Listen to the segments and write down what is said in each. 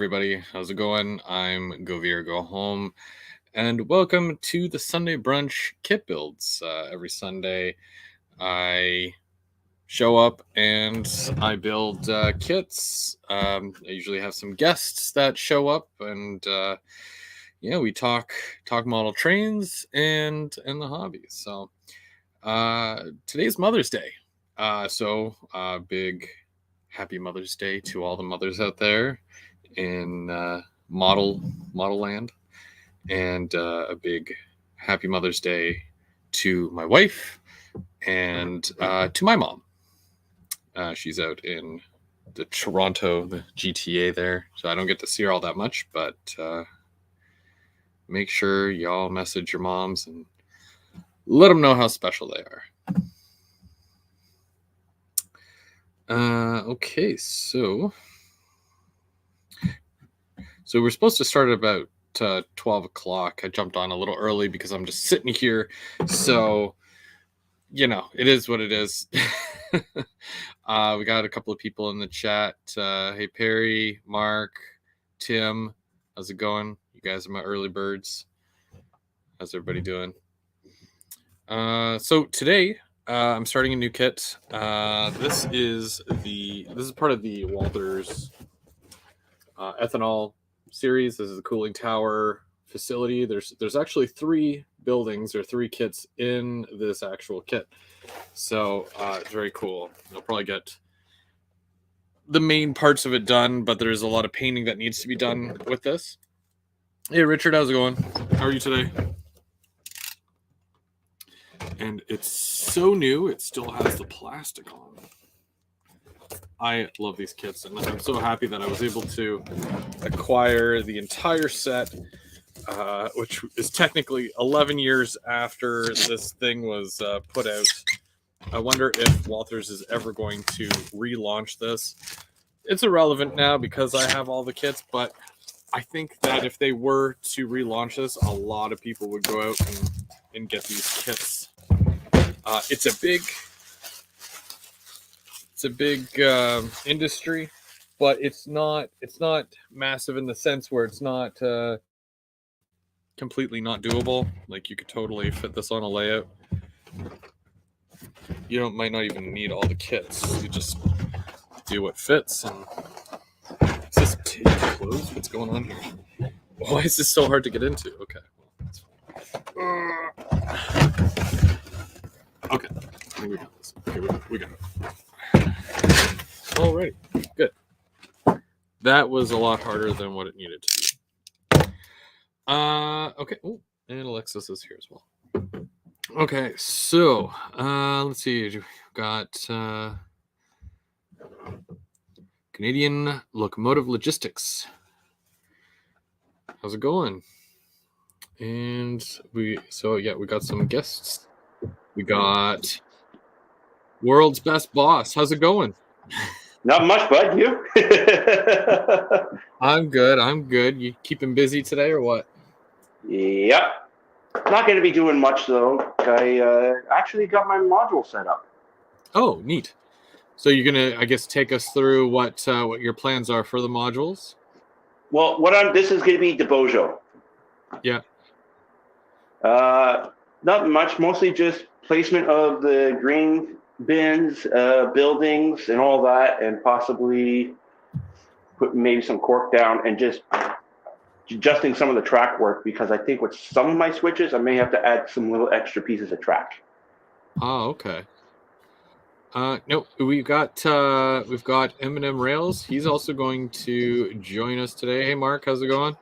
everybody. How's it going? I'm Go Veer, Go Home, and welcome to the Sunday Brunch kit builds. Every Sunday, I show up and I build kits. I usually have some guests that show up, and we talk model trains and the hobby. So today's Mother's Day. Big happy Mother's Day to all the mothers out there in model land, and a big happy Mother's Day to my wife and to my mom. She's out in the Toronto, the GTA there, so I don't get to see her all that much, but make sure y'all message your moms and let them know how special they are. Okay, so we're supposed to start at about 12 o'clock. I jumped on a little early because I'm just sitting here. So, it is what it is. We got a couple of people in the chat. Hey, Perry, Mark, Tim, how's it going? You guys are my early birds. How's everybody doing? So today, I'm starting a new kit. This is part of the Walters ethanol series. This is the cooling tower facility. There's actually 3 buildings or 3 kits in this actual kit. So it's very cool. I'll probably get the main parts of it done, but there's a lot of painting that needs to be done with this. Hey Richard, how's it going? How are you today? And it's so new, it still has the plastic on. I love these kits, and I'm so happy that I was able to acquire the entire set, which is technically 11 years after this thing was put out. I wonder if Walters is ever going to relaunch this. It's irrelevant now because I have all the kits, but I think that if they were to relaunch this, a lot of people would go out and get these kits. It's a big industry, but it's not massive in the sense where it's not completely not doable. Like, you could totally fit this on a layout. You might not even need all the kits. You just do what fits. And is this tape closed? What's going on here? Why is this so hard to get into? Okay, that's fine. Okay, I think we got this. Okay, we got it. Alrighty, good. That was a lot harder than what it needed to be. Okay. Oh, and Alexis is here as well. Okay, so let's see. We've got Canadian Locomotive Logistics. How's it going? And we got some guests. We got World's Best Boss. How's it going? Not much, bud. You? I'm good. You keeping busy today or what? Yep. Not going to be doing much, though. I actually got my module set up. Oh, neat. So you're going to, I guess, take us through what your plans are for the modules? Well, this is going to be DeBojo. Yeah. Not much. Mostly just placement of the green bins, buildings, and all that, and possibly put maybe some cork down and just adjusting some of the track work, because I think with some of my switches I may have to add some little extra pieces of track. Oh, okay. No, we've got M&M Rails. He's also going to join us today. Hey Mark, how's it going?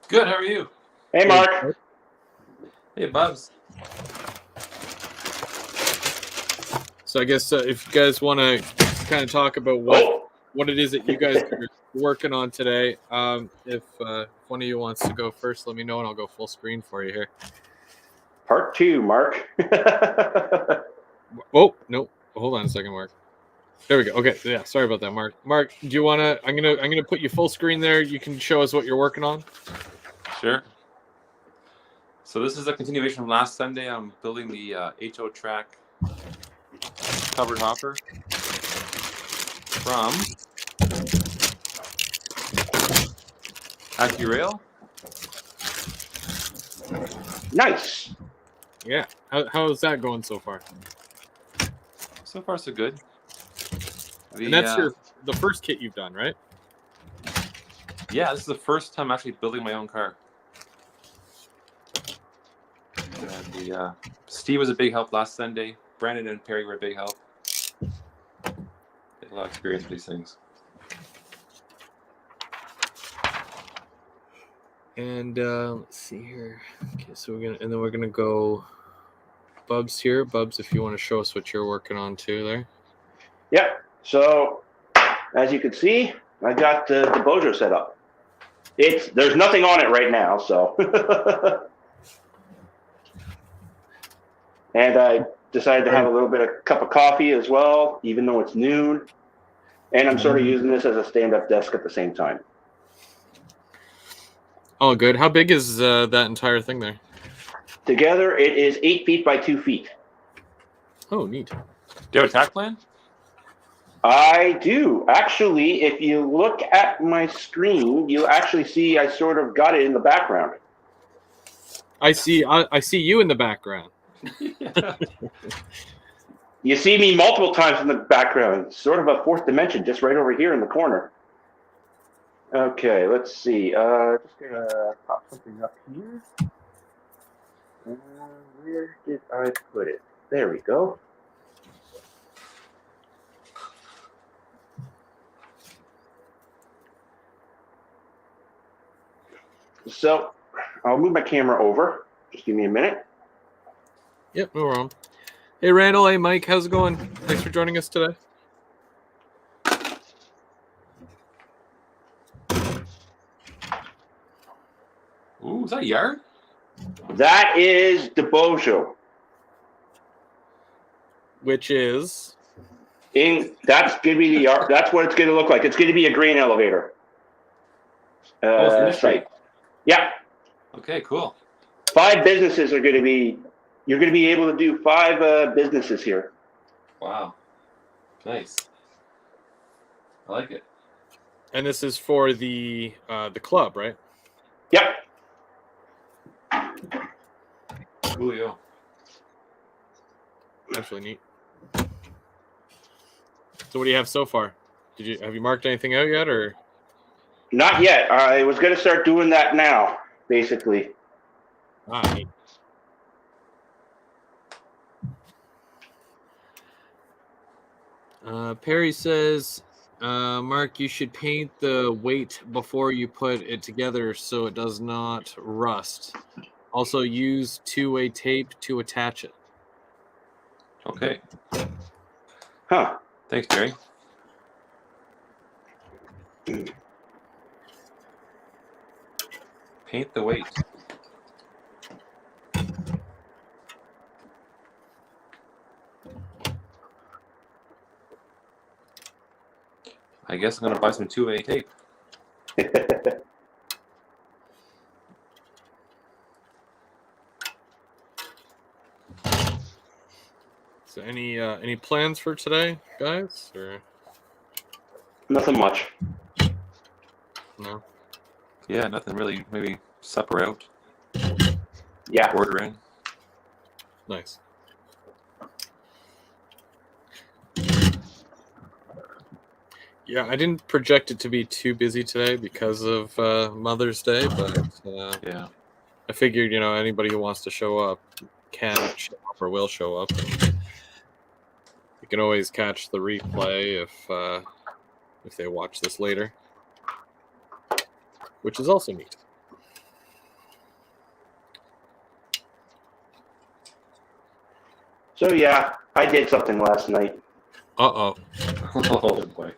Good, how are you? Hey Mark. Hey Bubs. So I guess if you guys want to kind of talk about what it is that you guys are working on today, if one of you wants to go first, let me know and I'll go full screen for you here. Part 2, Mark. Oh, no. Hold on a second, Mark. There we go. Okay, yeah, sorry about that, Mark. Mark, do you want to I'm going to put you full screen there. You can show us what you're working on. Sure. So this is a continuation from last Sunday. I'm building the HO track covered hopper from Accu-Rail. Nice. Yeah. How's that going so far? So far, so good. And that's the first kit you've done, right? Yeah, this is the first time actually building my own car. Steve was a big help last Sunday. Brandon and Perry were a big help. They have a lot of experience with these things. And let's see here. Okay, so we're gonna go. Bubs here. Bubs, if you want to show us what you're working on too, there. Yep. So, as you can see, I got the Bojo set up. There's nothing on it right now, so. And I decided to have a little bit of cup of coffee as well, even though it's noon. And I'm sort of using this as a stand-up desk at the same time. Oh, good. How big is that entire thing there? Together, it is 8 feet by 2 feet. Oh, neat. Do you have a tack plan? I do. Actually, if you look at my screen, you'll actually see I sort of got it in the background. I see you in the background. Yeah. You see me multiple times in the background, sort of a fourth dimension, just right over here in the corner. Okay, let's see. Just gonna pop something up here. Where did I put it? There we go. So I'll move my camera over. Just give me a minute. Yep, no problem. Hey, Randall. Hey, Mike. How's it going? Thanks for joining us today. Ooh, is that a yard? That is the Bojo. Which is? That's gonna be the art. That's what it's gonna look like. It's gonna be a grain elevator. Site. Yeah. Okay, cool. 5 businesses are gonna be. You're gonna be able to do 5 businesses here. Wow. Nice. I like it. And this is for the club, right? Yep. Coolio. That's really neat. So what do you have so far? Have you marked anything out yet, or? Not yet. I was gonna start doing that now, basically. Neat. Perry says, Mark, you should paint the weight before you put it together so it does not rust. Also, use 2-way tape to attach it. Okay. Huh. Thanks, Jerry. Paint the weight. I guess I'm going to buy some 2-way tape. So any plans for today, guys? Or Nothing much. no? Yeah, nothing really. Maybe supper out. Yeah. Order in. Nice. Yeah, I didn't project it to be too busy today because of Mother's Day, but Yeah. I figured, anybody who wants to show up can show up or will show up. And you can always catch the replay if they watch this later, which is also neat. So yeah, I did something last night. Uh-oh. Oh boy.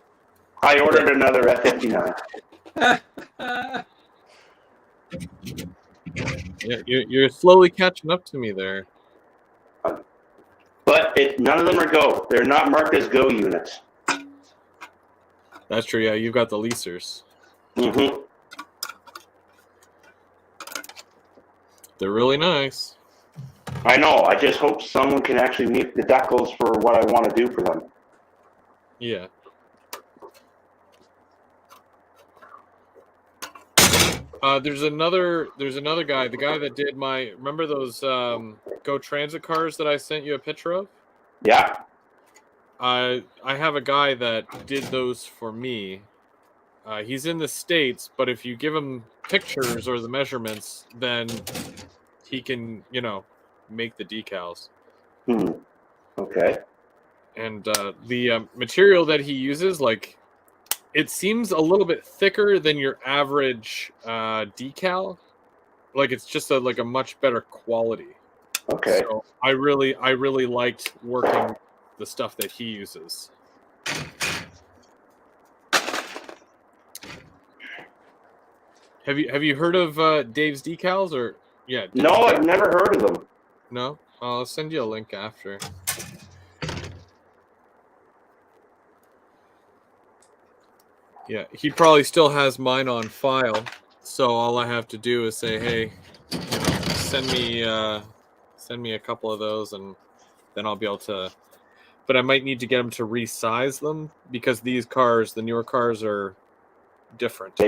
I ordered another F-59. Yeah, you're slowly catching up to me there. But none of them are Go. They're not marked as Go units. That's true. Yeah, you've got the leasers. Mm-hmm. They're really nice. I know. I just hope someone can actually meet the decals for what I want to do for them. Yeah. There's another guy, the guy that did remember those Go Transit cars that I sent you a picture of? Yeah. I have a guy that did those for me. He's in the States, but if you give him pictures or the measurements, then he can, make the decals. Okay. And the material that he uses, it seems a little bit thicker than your average decal. Like it's just a much better quality. Okay. So I really liked working the stuff that he uses. Have you heard of Dave's decals or yeah? No, I've never heard of them. No, I'll send you a link after. Yeah, he probably still has mine on file, so all I have to do is say, hey, send me a couple of those, and then I'll be able to. But I might need to get him to resize them because these cars, the newer cars, are different.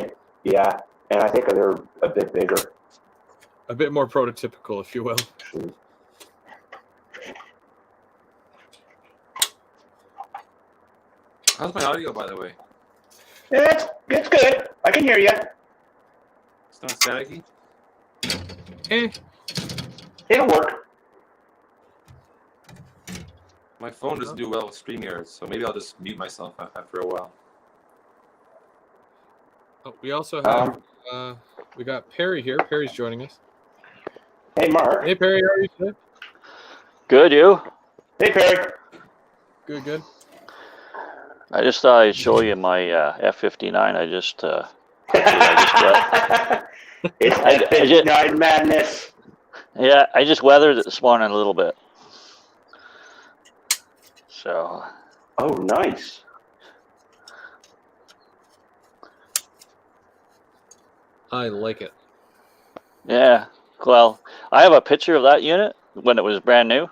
Yeah, and I think they're a bit bigger. A bit more prototypical, if you will. How's my audio, by the way? It's good. I can hear you. It's not staticky? It'll work. My phone doesn't do well with StreamYard, so maybe I'll just mute myself after a while. Oh, we also have we got Perry here. Perry's joining us. Hey, Mark. Hey, Perry, how are you today? Good, you? Hey, Perry. Good. I just thought I'd show you my F-59. It's F-59 madness. Yeah, I just weathered it this morning a little bit. So. Oh, nice. I like it. Yeah, well, I have a picture of that unit when it was brand new.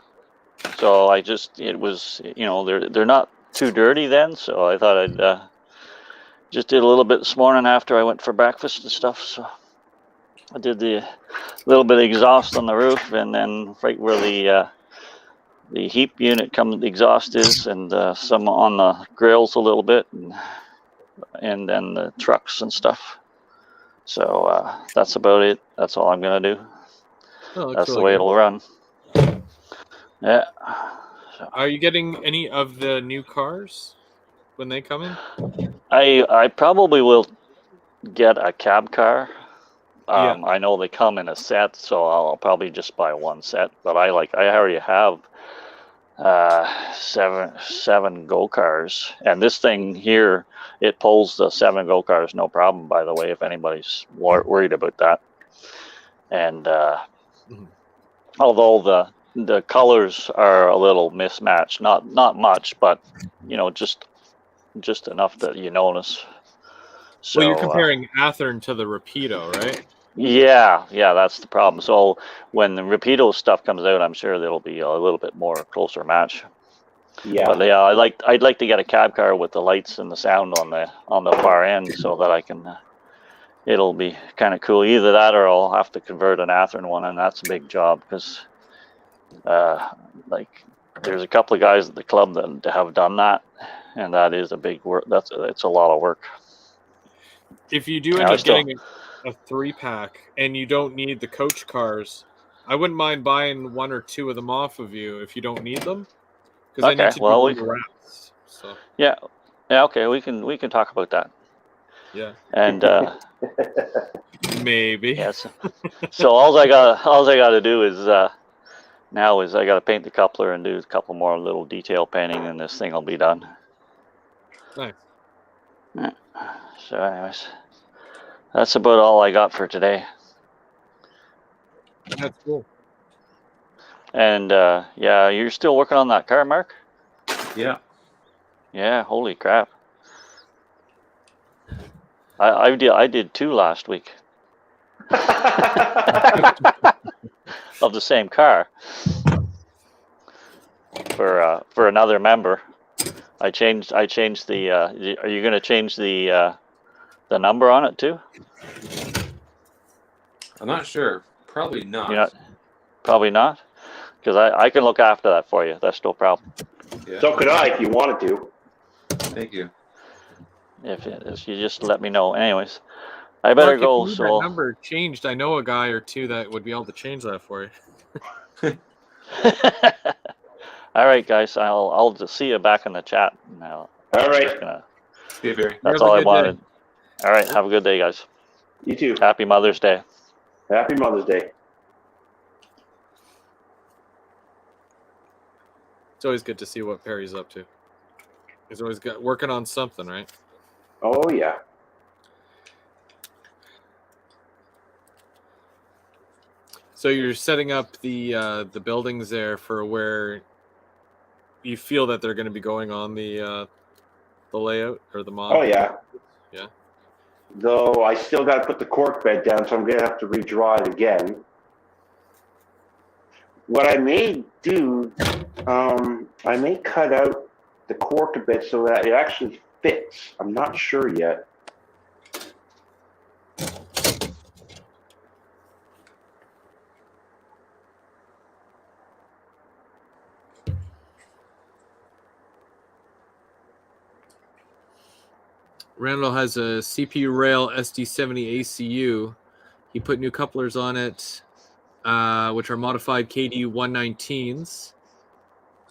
So it was, they're not too dirty then. So I thought I'd just did a little bit this morning after I went for breakfast and stuff. So I did the little bit of exhaust on the roof, and then right where the heap unit the exhaust is, and some on the grills a little bit, and then the trucks and stuff. So that's about it. That's all I'm gonna do. Oh, that's really the way good. it'll run. Yeah. So. Are you getting any of the new cars when they come in? I probably will get a cab car. Yeah. I know they come in a set, so I'll probably just buy one set. But I already have seven go cars, and this thing here, it pulls the 7 go cars no problem. By the way, if anybody's worried about that, and although the colors are a little mismatched, not much, but just enough that you notice. So, well, you're comparing Athearn to the Rapido, right? Yeah, that's the problem. So when the Rapido stuff comes out, I'm sure there'll be a little bit more closer match. Yeah. But yeah, I'd like to get a cab car with the lights and the sound on the far end, so that I can. It'll be kind of cool. Either that, or I'll have to convert an Athearn one, and that's a big job because, there's a couple of guys at the club that have done that, and that is a big work. It's a lot of work. If you do end up getting a 3-pack and you don't need the coach cars, I wouldn't mind buying 1 or 2 of them off of you if you don't need them. Because I need to do the wraps. So. Yeah, okay, we can talk about that. Yeah. And maybe. Yes. So all I got to do is now I got to paint the coupler and do a couple more little detail painting, and this thing will be done. Nice. Yeah. So anyways, that's about all I got for today. That's cool. And yeah, you're still working on that car, Mark? Yeah. Yeah, holy crap. I did 2 last week. Of the same car. For another member. I changed the are you going to change the number on it too? I'm not sure. Probably not. You're not? Probably not? Because I can look after that for you. That's no problem. Yeah. So could I if you wanted to. Thank you. If you just let me know. Anyways, I better Mark, go. if you need So. that number changed, I know a guy or two that would be able to change that for you. All right, guys. I'll just see you back in the chat now. All right. See you, Barry. That's have a all I good wanted. All right. Have a good day, guys. You too. Happy Mother's Day. Happy Mother's Day. It's always good to see what Perry's up to. He's always working on something, right? Oh yeah. So you're setting up the buildings there for where you feel that they're going to be going on the layout or the mod. Oh yeah. Yeah. Though I still got to put the cork bed down, so I'm gonna have to redraw it again. What I may do, I may cut out the cork a bit so that it actually fits. I'm not sure yet. Randall has a CPU Rail SD70 ACU. He put new couplers on it, which are modified KD 119s,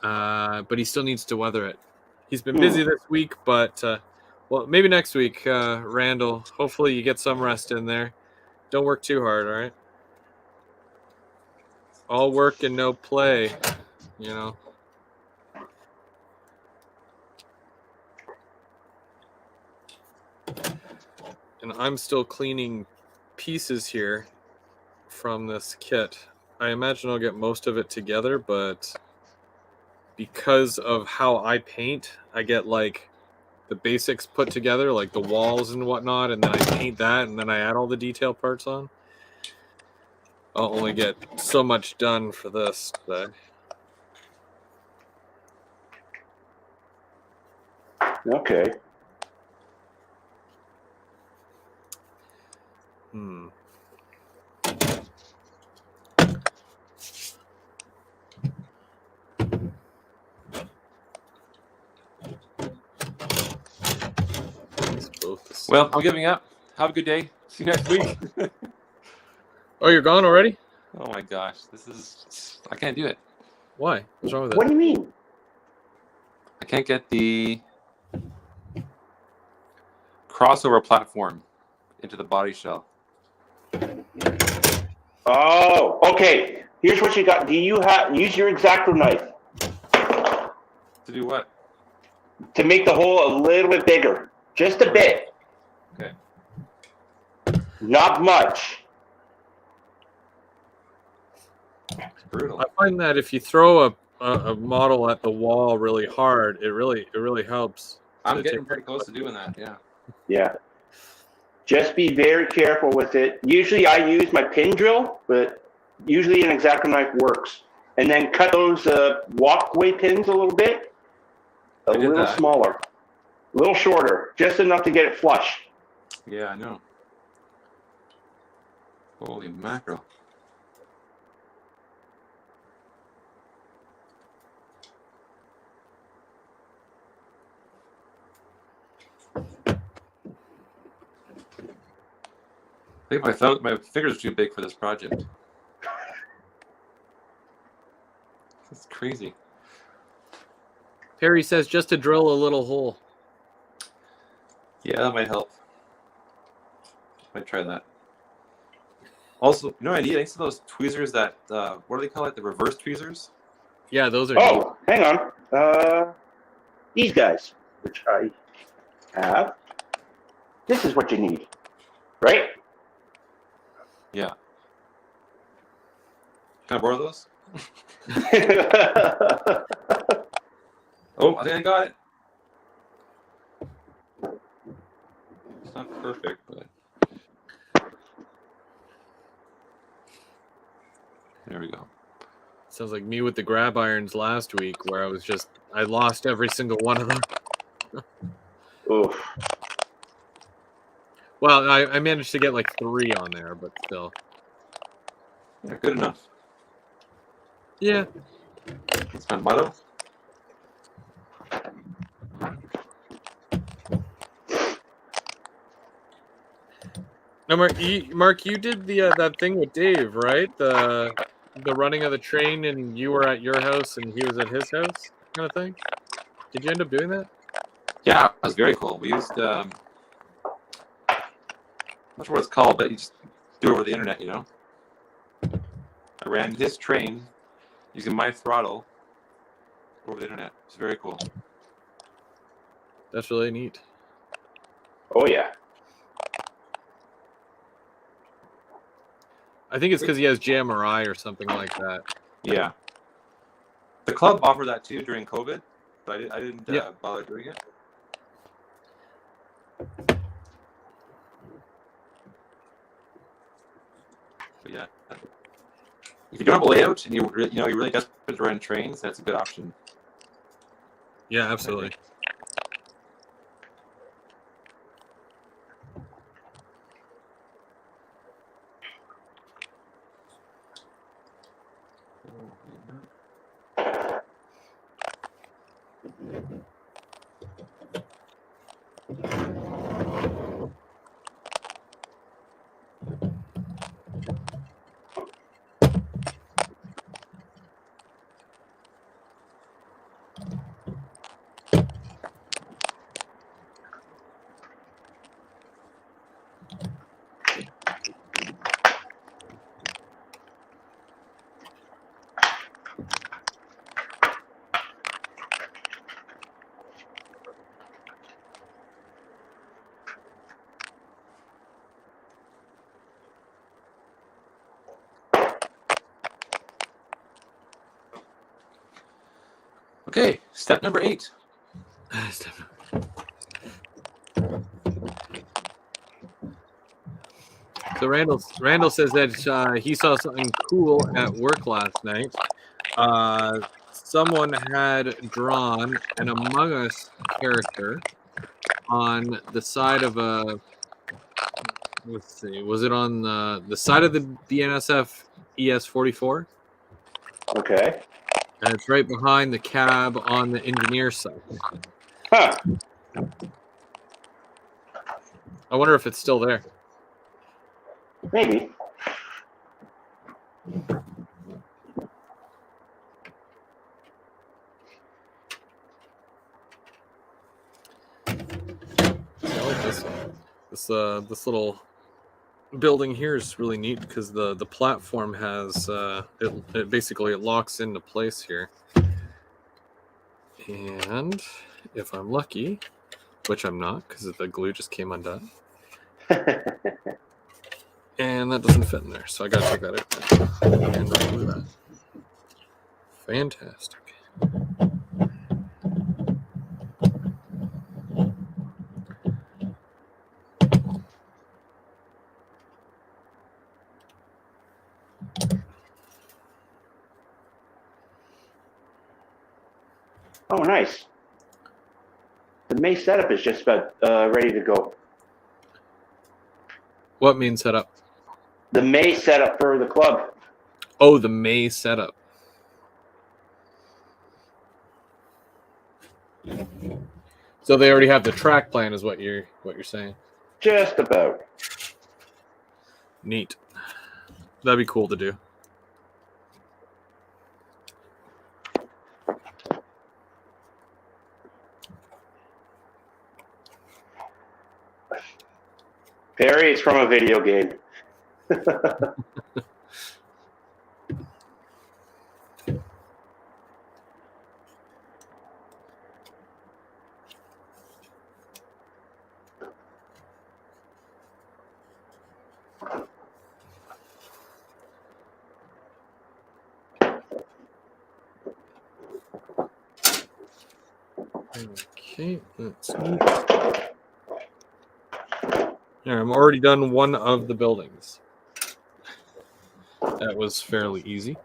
but he still needs to weather it. He's been busy this week, but well, maybe next week, Randall. Hopefully you get some rest in there. Don't work too hard, all right? All work and no play, you know. And I'm still cleaning pieces here from this kit. I imagine I'll get most of it together, but because of how I paint, I get like the basics put together, like the walls and whatnot, and then I paint that, and then I add all the detail parts on. I'll only get so much done for this today. Okay. Well, I'm giving up. Have a good day. See you next week. Oh, you're gone already? Oh my gosh, I can't do it. Why? What's wrong with it? What do you mean? I can't get the crossover platform into the body shell. Oh, okay. Here's what you got. Do you use your X-Acto knife To do what? to make the hole a little bit bigger, just a bit. Okay. Not much. It's brutal. I find that if you throw a model at the wall really hard, it really helps. I'm getting pretty close to doing that. Yeah. Yeah. Just be very careful with it. Usually I use my pin drill, but usually an X-Acto knife works. And then cut those walkway pins a little bit, a little smaller, a little shorter, just enough to get it flush. Yeah, I know. Holy mackerel. I think my fingers are too big for this project. That's crazy. Perry says just to drill a little hole. Yeah, that might help. Might try that. Also, you know what I need? I need some of those tweezers that, what do they call it? The reverse tweezers? Yeah, those are. Oh, hang on. These guys, which I have. This is what you need, right? Yeah. Can I borrow those? Oh, I think I got it. It's not perfect, but there we go. Sounds like me with the grab irons last week, where I lost every single one of them. Oof. Well, I managed to get like 3 on there, but still. Yeah, good enough. Yeah. That's my motto. Now, Mark, you did the that thing with Dave, right? The running of the train, and you were at your house, and he was at his house, kind of thing. Did you end up doing that? Yeah, it was very cool. We used, I'm not sure what it's called, but you just do it over the internet, you know? I ran his train using my throttle over the internet. It's very cool. That's really neat. Oh yeah. I think it's because he has JMRI or something like that. Yeah. The club offered that too during COVID, but I didn't Yeah. bother doing it. But yeah. If you don't have a layout and you're really desperate to run trains, that's a good option. Yeah, absolutely. Okay, step number 8. So Randall says that he saw something cool at work last night. Someone had drawn an Among Us character on the side of a. Let's see. Was it on the side of the BNSF ES-44? Okay. And it's right behind the cab on the engineer side. Huh. I wonder if it's still there. Maybe. I like this. This little building here is really neat because the platform has it basically locks into place here. And if I'm lucky, which I'm not because the glue just came undone. And that doesn't fit in there, so I gotta take that out and reglue that. Fantastic. Oh, nice. The May setup is just about ready to go. What means setup? The May setup for the club. Oh, the May setup. So they already have the track plan, is what you're saying. Just about. Neat. That'd be cool to do. Perry, it's from a video game. Okay, that's neat. Yeah, I'm already done one of the buildings. That was fairly easy.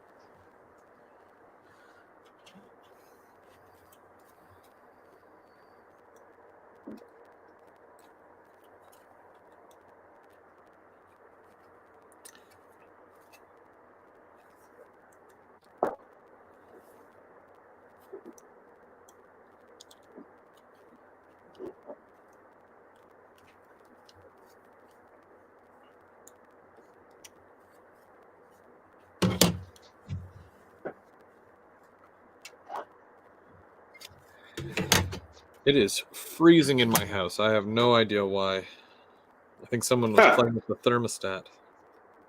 It is freezing in my house. I have no idea why. I think someone was playing with the thermostat.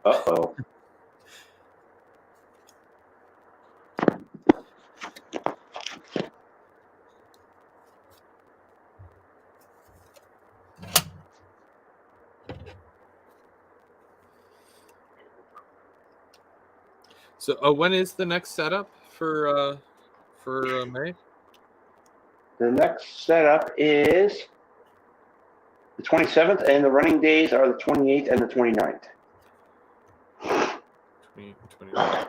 Uh-oh. So, when is the next setup for May? The next setup is the 27th, and the running days are the 28th and the 29th. 2029.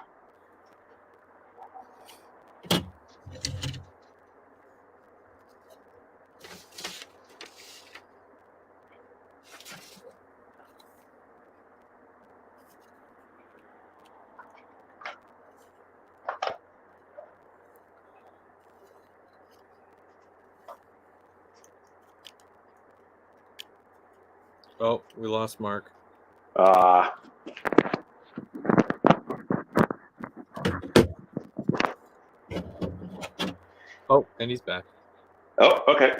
Oh, we lost Mark. Oh, and he's back. Oh, okay.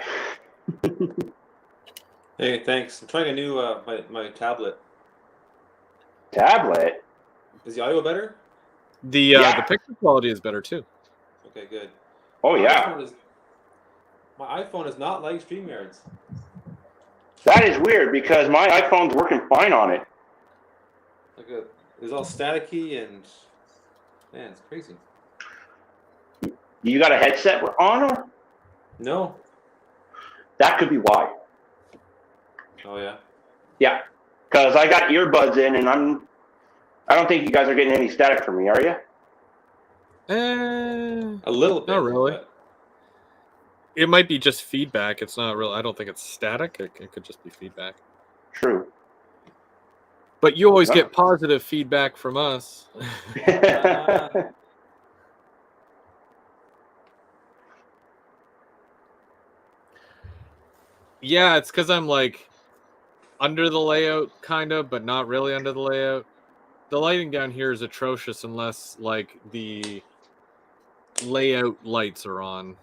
Hey, thanks. I'm trying a new my tablet. Tablet? Is the audio better? The picture quality is better too. Okay, good. Oh, yeah. My iPhone is not like StreamYard's. That is weird because my iPhone's working fine on it. It's all staticky and man, it's crazy. You got a headset on, or? No. That could be why. Oh yeah. Yeah, because I got earbuds in, and I don't think you guys are getting any static from me, are you? A little bit. Not really. But... It might be just feedback. It's not real. I don't think it's static. It could just be feedback. True. But you always get positive feedback from us. Yeah, it's because I'm like under the layout, kind of, but not really under the layout. The lighting down here is atrocious unless like the layout lights are on.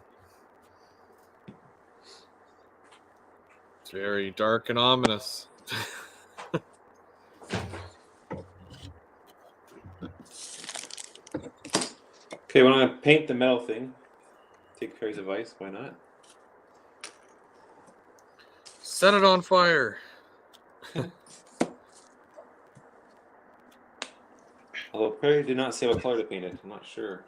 It's very dark and ominous. Okay, well, I'm gonna paint the metal thing. Take Perry's advice. Why not? Set it on fire. Although Perry did not say what color to paint it. I'm not sure.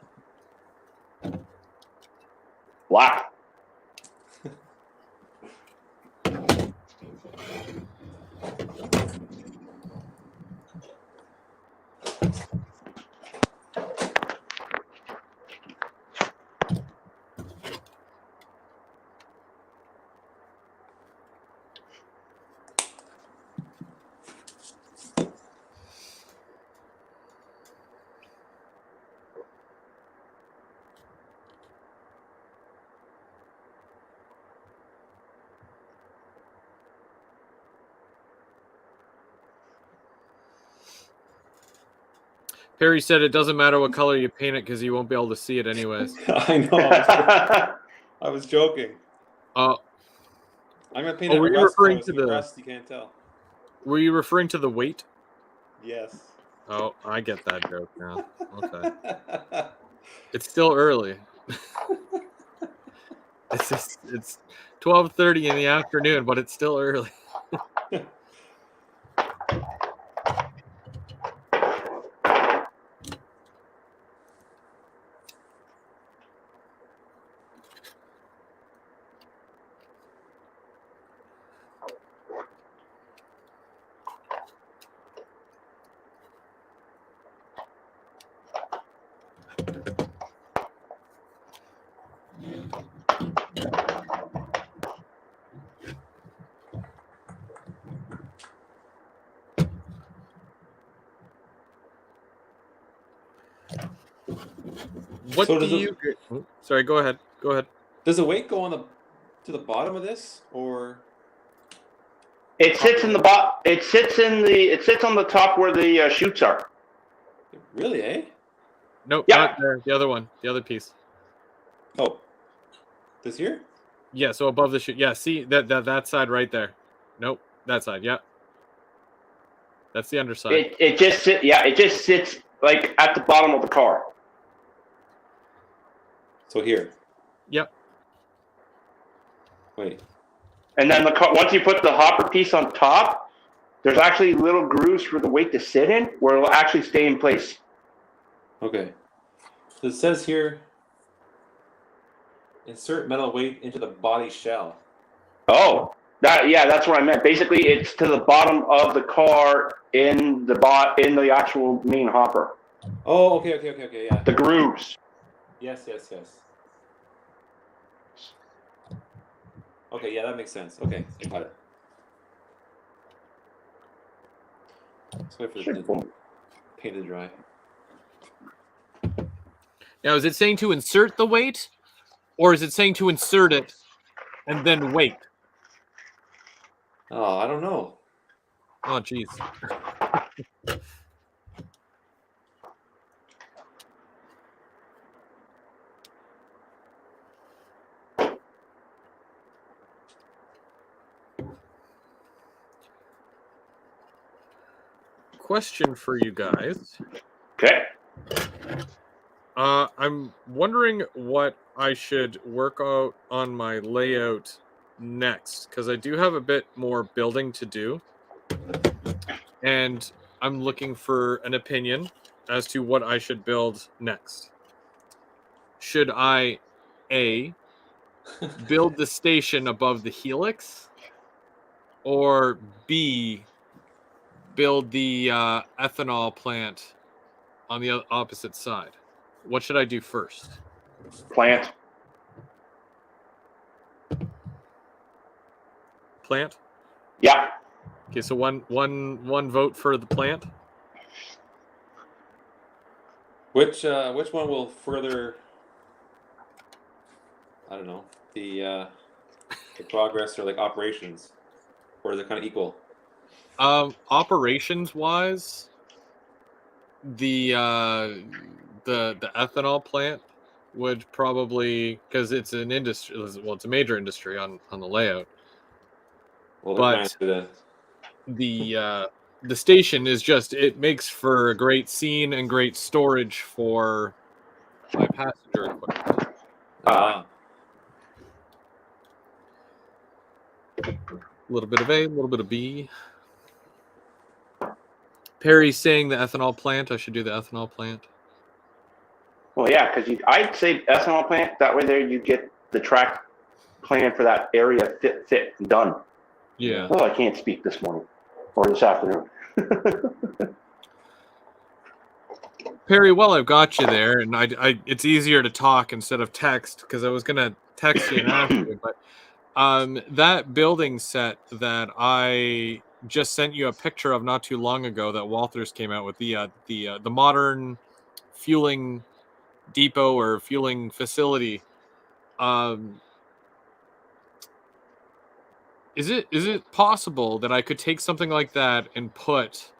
Wow. Perry said it doesn't matter what color you paint it because you won't be able to see it anyways. I know. I was joking. I'm gonna paint it were you referring to the rust? You can't tell. Were you referring to the weight? Yes. Oh, I get that joke now. Okay. It's still early. It's 12:30 in the afternoon, but it's still early. What So do does you? Sorry, go ahead. Go ahead. Does the weight go to the bottom of this, or It sits in the It sits on the top where the chutes are. really? Eh? Nope, Yeah. not there. The other one. The other piece. Oh, this here? Yeah, so above the chute. Yeah, see that side right there. Nope, that side. Yeah. That's the underside. It just sits like at the bottom of the car. So here. Yep. Wait. And then once you put the hopper piece on top, there's actually little grooves for the weight to sit in where it'll actually stay in place. Okay. So it says here, insert metal weight into the body shell. Oh, that's what I meant. Basically, it's to the bottom of the car in the actual main hopper. Oh, okay, yeah. The grooves. Yes. Okay, yeah, that makes sense. Okay, got it. Let's wait for the paint to dry. Now, is it saying to insert the weight, or is it saying to insert it and then wait? Oh, I don't know. Oh, jeez. Question for you guys. Okay. I'm wondering what I should work out on my layout next, because I do have a bit more building to do. And I'm looking for an opinion as to what I should build next. Should I, A, build the station above the helix, or B, build the ethanol plant on the opposite side? What should I do first? Plant. Plant? Yeah. Okay, so one vote for the plant. Which one will further? I don't know the progress or like operations, or is it kind of equal? Operations wise, the ethanol plant would probably, because it's an industry. Well, it's a major industry on the layout. Well, they're But trying to the station is just, it makes for a great scene and great storage for my passenger equipment. A little bit of A, a little bit of B. Perry's saying the ethanol plant. I should do the ethanol plant. Well, yeah, because I'd say ethanol plant. That way, there you get the track plan for that area fit done. Yeah. Oh, I can't speak this morning or this afternoon. Perry, well, I've got you there, and I it's easier to talk instead of text, because I was gonna text you and ask you, but that building set that I just sent you a picture of not too long ago that Walters came out with, the modern fueling depot or fueling facility. Is it possible that I could take something like that and put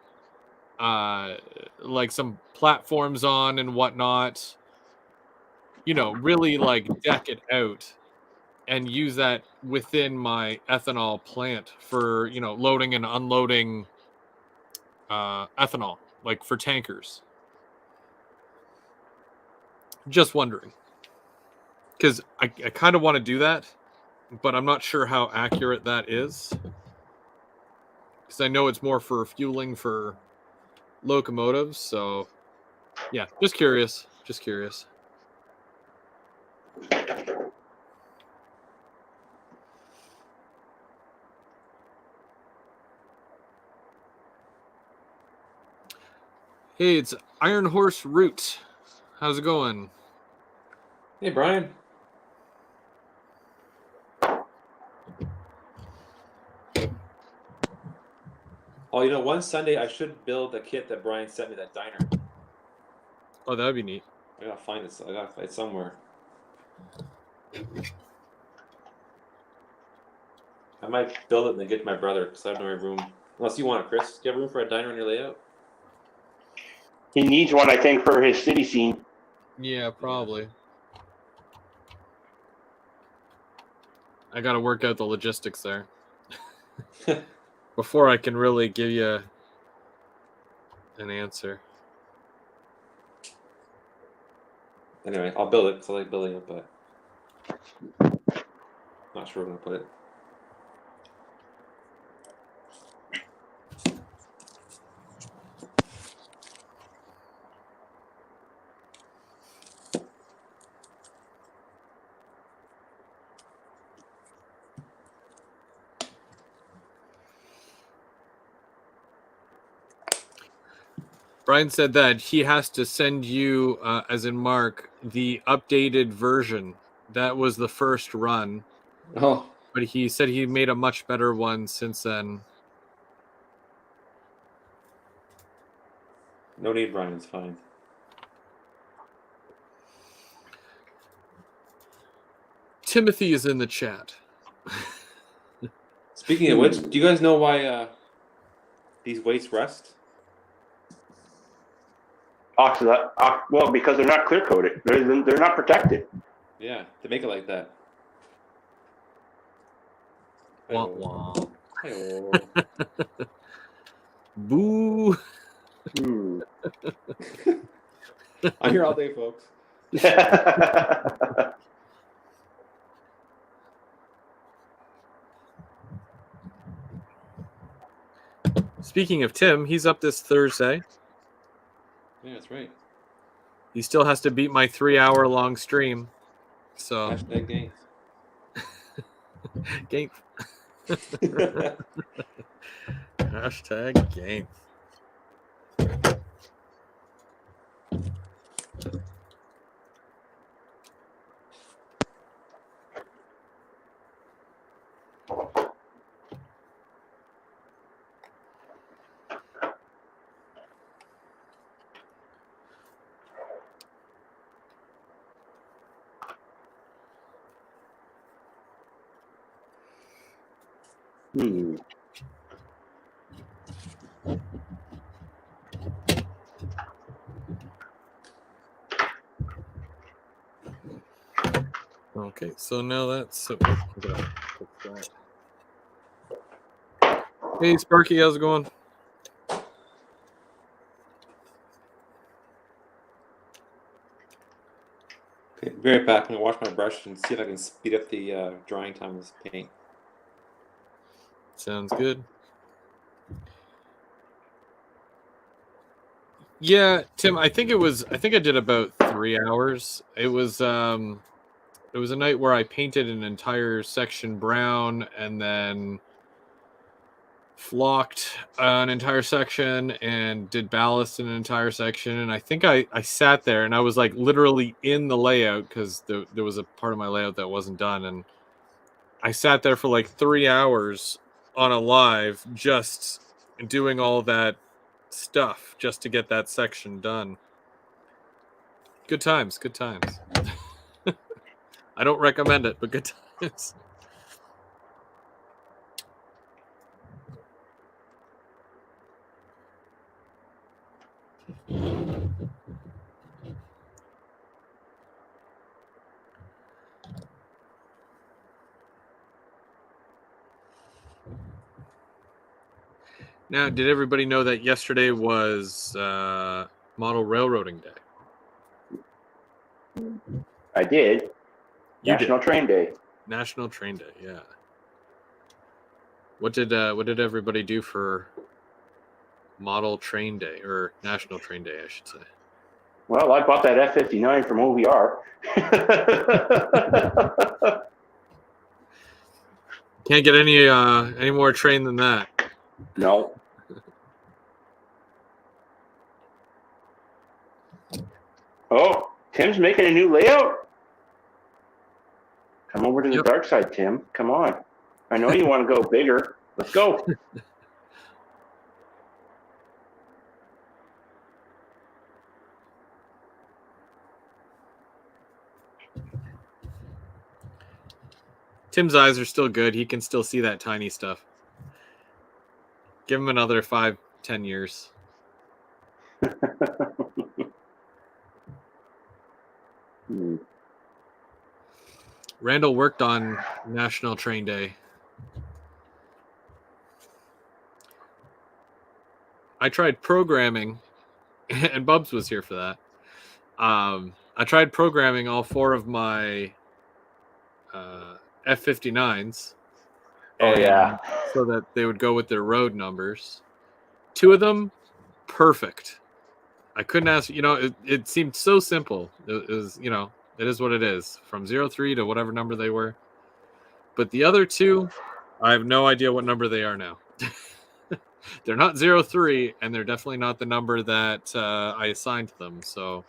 like some platforms on and whatnot, really like deck it out and use that within my ethanol plant for, loading and unloading ethanol, like for tankers? Just wondering, because I kind of want to do that, but I'm not sure how accurate that is, because I know it's more for fueling for locomotives. So yeah, just curious. Hey, it's Iron Horse Root. How's it going? Hey, Brian. Oh, one Sunday I should build the kit that Brian sent me, that diner. Oh, that'd be neat. I gotta find it. I gotta find it somewhere. I might build it and then get to my brother because I have no room. Unless you want it, Chris. Do you have room for a diner on your layout? He needs one, I think, for his city scene. Yeah, probably. I got to work out the logistics there before I can really give you an answer. Anyway, I'll build it because I like building it, but not sure where I'm going to put it. Brian said that he has to send you, as in Mark, the updated version. That was the first run, Oh, but he said he made a much better one since then. no need, Brian. It's fine. Timothy is in the chat. Speaking of which, do you guys know why these weights rust? Well, because they're not clear coated. They're not protected. Yeah, they make it like that. Wah, wah. Hi-oh. Boo. I'm here all day, folks. Speaking of Tim, he's up this Thursday. Yeah, that's right. He still has to beat my 3-hour-long stream. So, Hashtag gains. game. Hashtag game. Okay, so now that's Hey, Sparky, how's it going? Okay, be right back. I'm gonna wash my brush and see if I can speed up the drying time of this paint. Sounds good. Yeah, Tim, I think I did about 3 hours. It was a night where I painted an entire section brown and then flocked an entire section and did ballast in an entire section. And I think I sat there and I was like literally in the layout because there was a part of my layout that wasn't done. And I sat there for like 3 hours on a live just doing all that stuff just to get that section done. Good times, good times. I don't recommend it, but good times. Now, did everybody know that yesterday was Model Railroading Day? I did. You National did. Train Day. National Train Day, yeah. What did everybody do for Model Train Day or National Train Day, I should say? Well, I bought that F-59 from OVR. Can't get any more train than that. No. Oh, Tim's making a new layout? Come over to the dark side, Tim. Come on. I know you want to go bigger. Let's go. Tim's eyes are still good. He can still see that tiny stuff. Give him another 5-10 years. Randall worked on National Train Day. I tried programming, and Bubs was here for that. I tried programming all 4 of my F-59s. Oh, yeah. So that they would go with their road numbers. 2 of them, perfect. I couldn't ask, it seemed so simple. It was, it is what it is. From 03 to whatever number they were. But the other 2, I have no idea what number they are now. They're not 03, and they're definitely not the number that I assigned to them. So,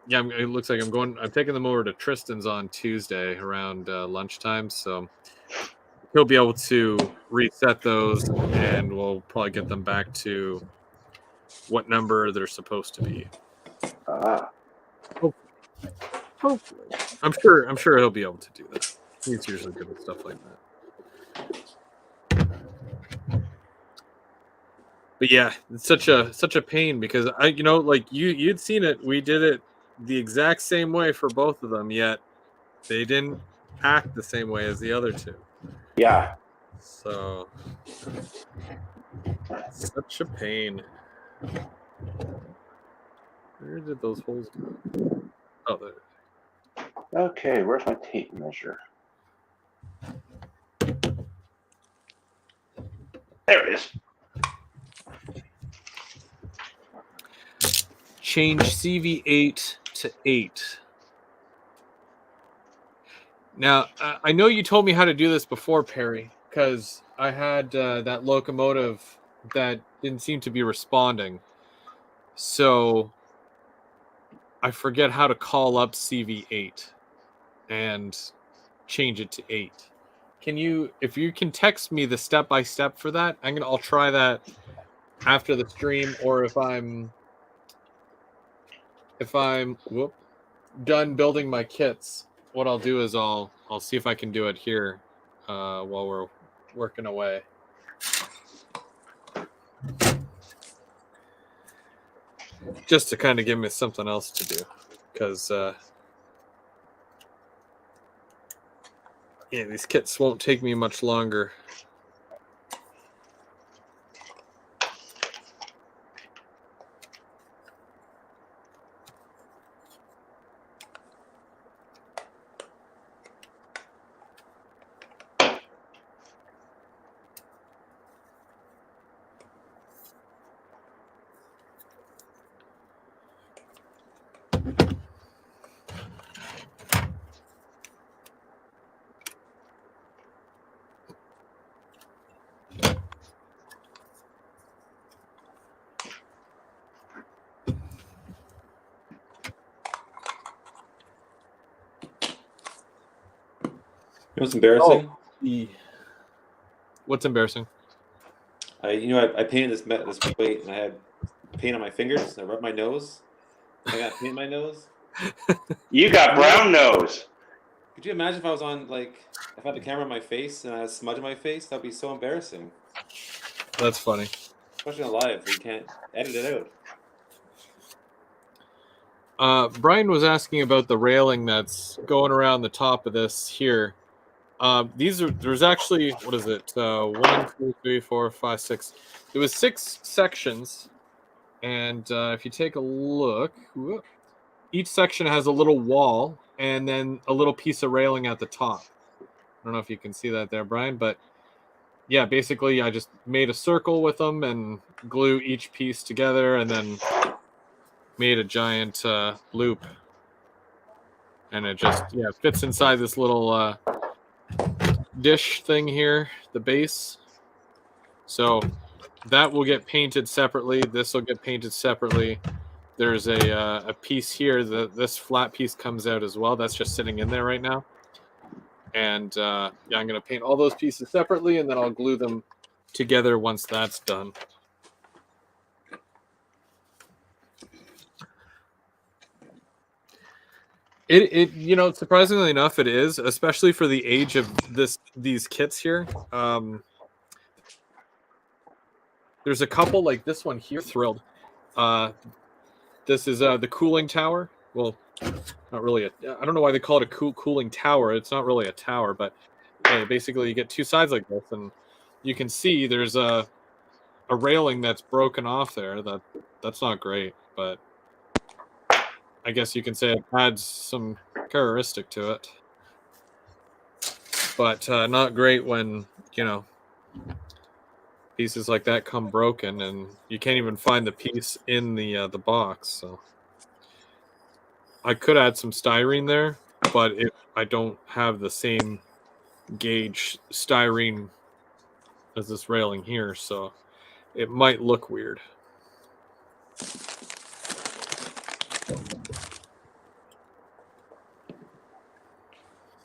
it looks like I'm taking them over to Tristan's on Tuesday around lunchtime. So he'll be able to reset those, and we'll probably get them back to what number they're supposed to be. Hopefully. I'm sure he'll be able to do that. He's usually good at stuff like that. But yeah, it's such a pain because you'd seen it. We did it the exact same way for both of them, yet they didn't act the same way as the other 2. Yeah. So such a pain. Where did those holes go? Oh, there. Okay, where's my tape measure? There it is. Change CV8 to 8. Now, I know you told me how to do this before, Perry, because I had that locomotive that didn't seem to be responding. So I forget how to call up CV8 and change it to 8. If you can text me the step-by-step for that, I'll try that after the stream, or if I'm done building my kits, what I'll do is I'll see if I can do it here while we're working away. Just to kind of give me something else to do, because these kits won't take me much longer. You know what's embarrassing? What's embarrassing? I painted this plate, and I had paint on my fingers. And I rubbed my nose. I got paint in my nose. You got brown nose. Could you imagine if I was on if I had the camera on my face and I had smudge on my face? That'd be so embarrassing. That's funny. Especially on live, you can't edit it out. Brian was asking about the railing that's going around the top of this here. There's actually, what is it? 1, 2, 3, 4, 5, 6. There was 6 sections, and if you take a look, each section has a little wall and then a little piece of railing at the top. I don't know if you can see that there, Brian, but yeah, basically I just made a circle with them and glue each piece together, and then made a giant loop, and it just fits inside this little dish thing here, the base. So that will get painted separately. This will get painted separately. There's a piece here. This flat piece comes out as well. That's just sitting in there right now. And I'm going to paint all those pieces separately, and then I'll glue them together once that's done. Surprisingly enough, it is, especially for the age of these kits here. There's a couple like this one here. Thrilled. This is the cooling tower. Well, not really. I don't know why they call it a cooling tower. It's not really a tower, but hey, basically you get two sides like this, and you can see there's a railing that's broken off there. That's not great, but I guess you can say it adds some characteristic to it. But not great when pieces like that come broken, and you can't even find the piece in the box. So I could add some styrene there, but I don't have the same gauge styrene as this railing here, so it might look weird.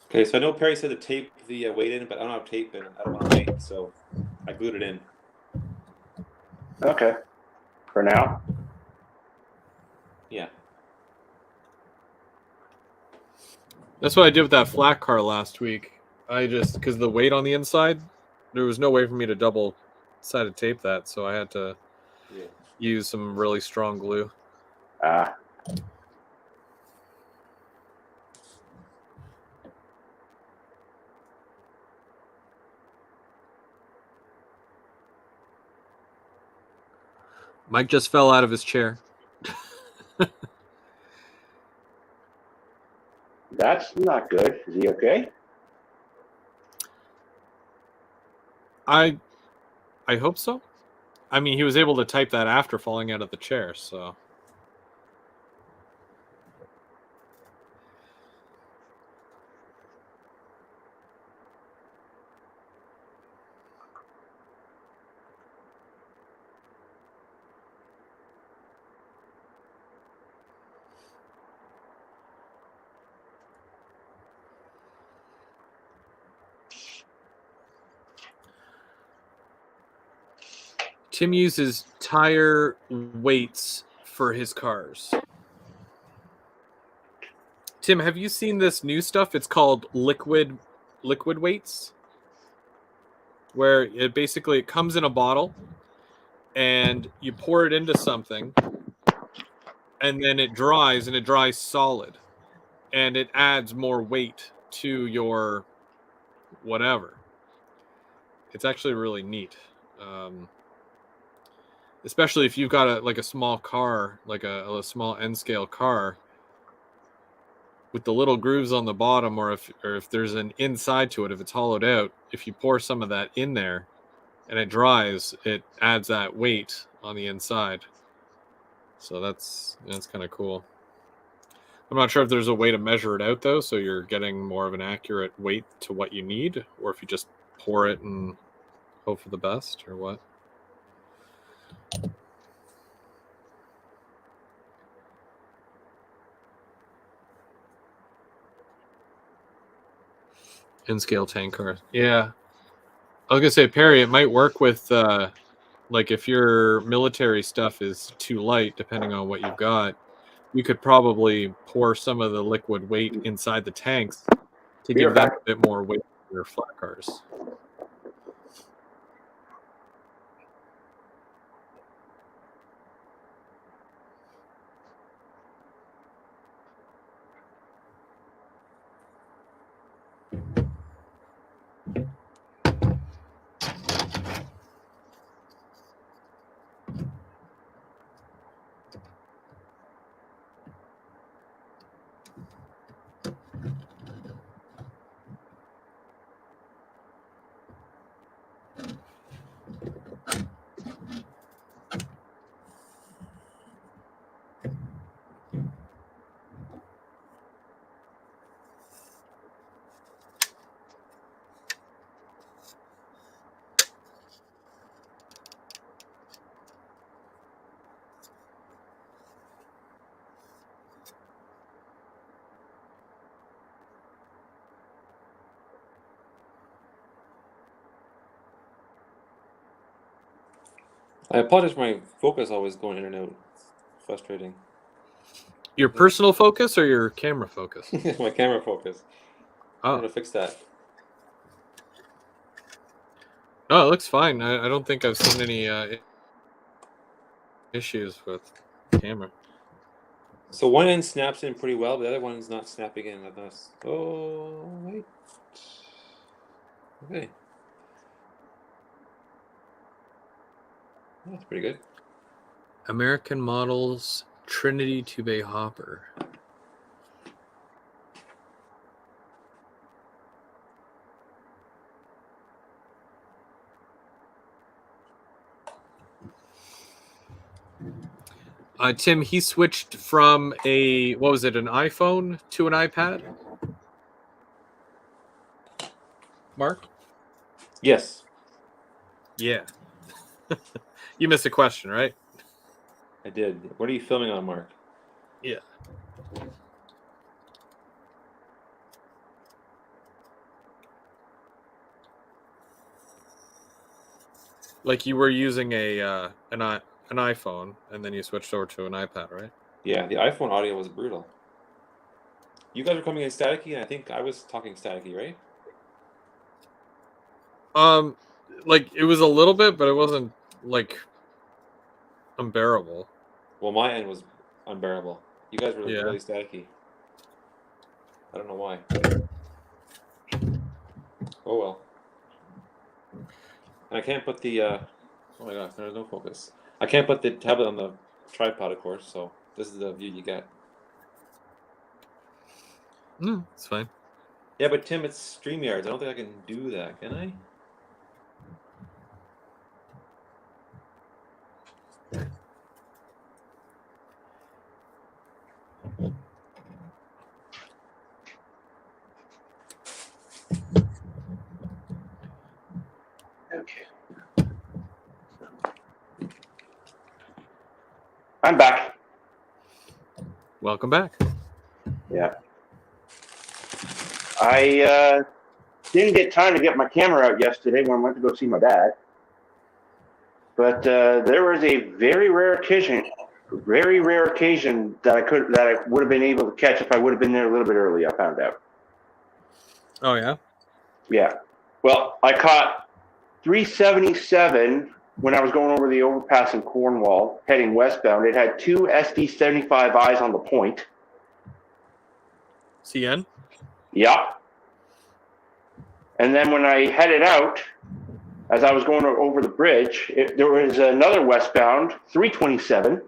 Okay, so I know Perry said to tape the weight in, but I don't have tape and I don't want to wait, so I glued it in. Okay. For now. Yeah. That's what I did with that flat car last week. I just, because the weight on the inside, there was no way for me to double-sided tape that, so I had to use some really strong glue. Mike just fell out of his chair. That's not good. Is he okay? I hope so. I mean, he was able to type that after falling out of the chair, so. Tim uses tire weights for his cars. Tim, have you seen this new stuff? It's called liquid weights, where it comes in a bottle and you pour it into something and then it dries, and it dries solid, and it adds more weight to your whatever. It's actually really neat. Especially if you've got a small car, like a small N scale car with the little grooves on the bottom, or if there's an inside to it, if it's hollowed out, if you pour some of that in there and it dries, it adds that weight on the inside. So that's kind of cool. I'm not sure if there's a way to measure it out though, so you're getting more of an accurate weight to what you need, or if you just pour it and hope for the best, or what. N-scale tank car. Yeah. I was gonna say, Perry, it might work with like if your military stuff is too light, depending on what you've got, you could probably pour some of the liquid weight inside the tanks to give them a bit more weight for your flat cars. I apologize for my focus always going in and out. It's frustrating. Your personal focus or your camera focus? My camera focus. I'm Oh, gonna fix that. no, it looks fine. I don't think I've seen any issues with camera. So one end snaps in pretty well, but the other one's not snapping in with us. Oh, wait. Okay. That's pretty good. American Models Trinity 2-bay hopper. Tim, he switched from an iPhone to an iPad? Mark? Yes, Yeah. You missed a question, right? I did. What are you filming on, Mark? Yeah. Like you were using an iPhone, and then you switched over to an iPad, right? Yeah, the iPhone audio was brutal. You guys were coming in staticky, and I think I was talking staticky, right? Like it was a little bit, but it wasn't like unbearable. Well, my end was unbearable. You guys were Yeah. really staticky. I don't know why. Oh well. And I can't put the oh my gosh, there's no focus. I can't put the tablet on the tripod, of course, so this is the view you get. No, it's fine. Yeah, but Tim, it's StreamYards. I don't think I can do that, can I? Okay. I'm back. Welcome back. Yeah. I didn't get time to get my camera out yesterday when I went to go see my dad. But there was a very rare occasion that I would have been able to catch if I would have been there a little bit early. I found out. Oh yeah. Yeah. Well, I caught 377 when I was going over the overpass in Cornwall, heading westbound. It had two SD-75 eyes on the point. CN. Yeah. And then when I headed out, as I was going over the bridge, there was another westbound 327.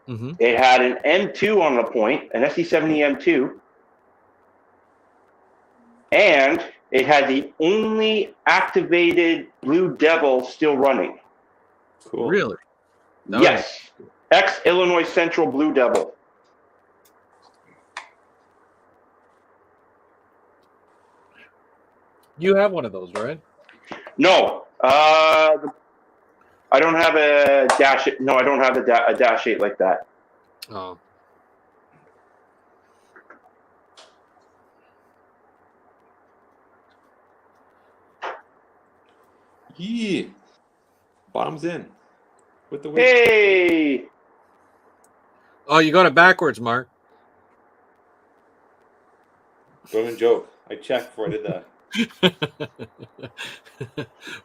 Mm-hmm. It had an M2 on the point, an SD-70 M2, and it had the only activated Blue Devil still running. Cool. Really? Nice. Yes, ex-Illinois Central Blue Devil. You have one of those, right? No, I don't have a Dash. No, I don't have a Dash 8 like that. Oh. Yeah. Bottoms in. With the wind. Hey! Oh, you got it backwards, Mark. Don't even joke. I checked before I did that.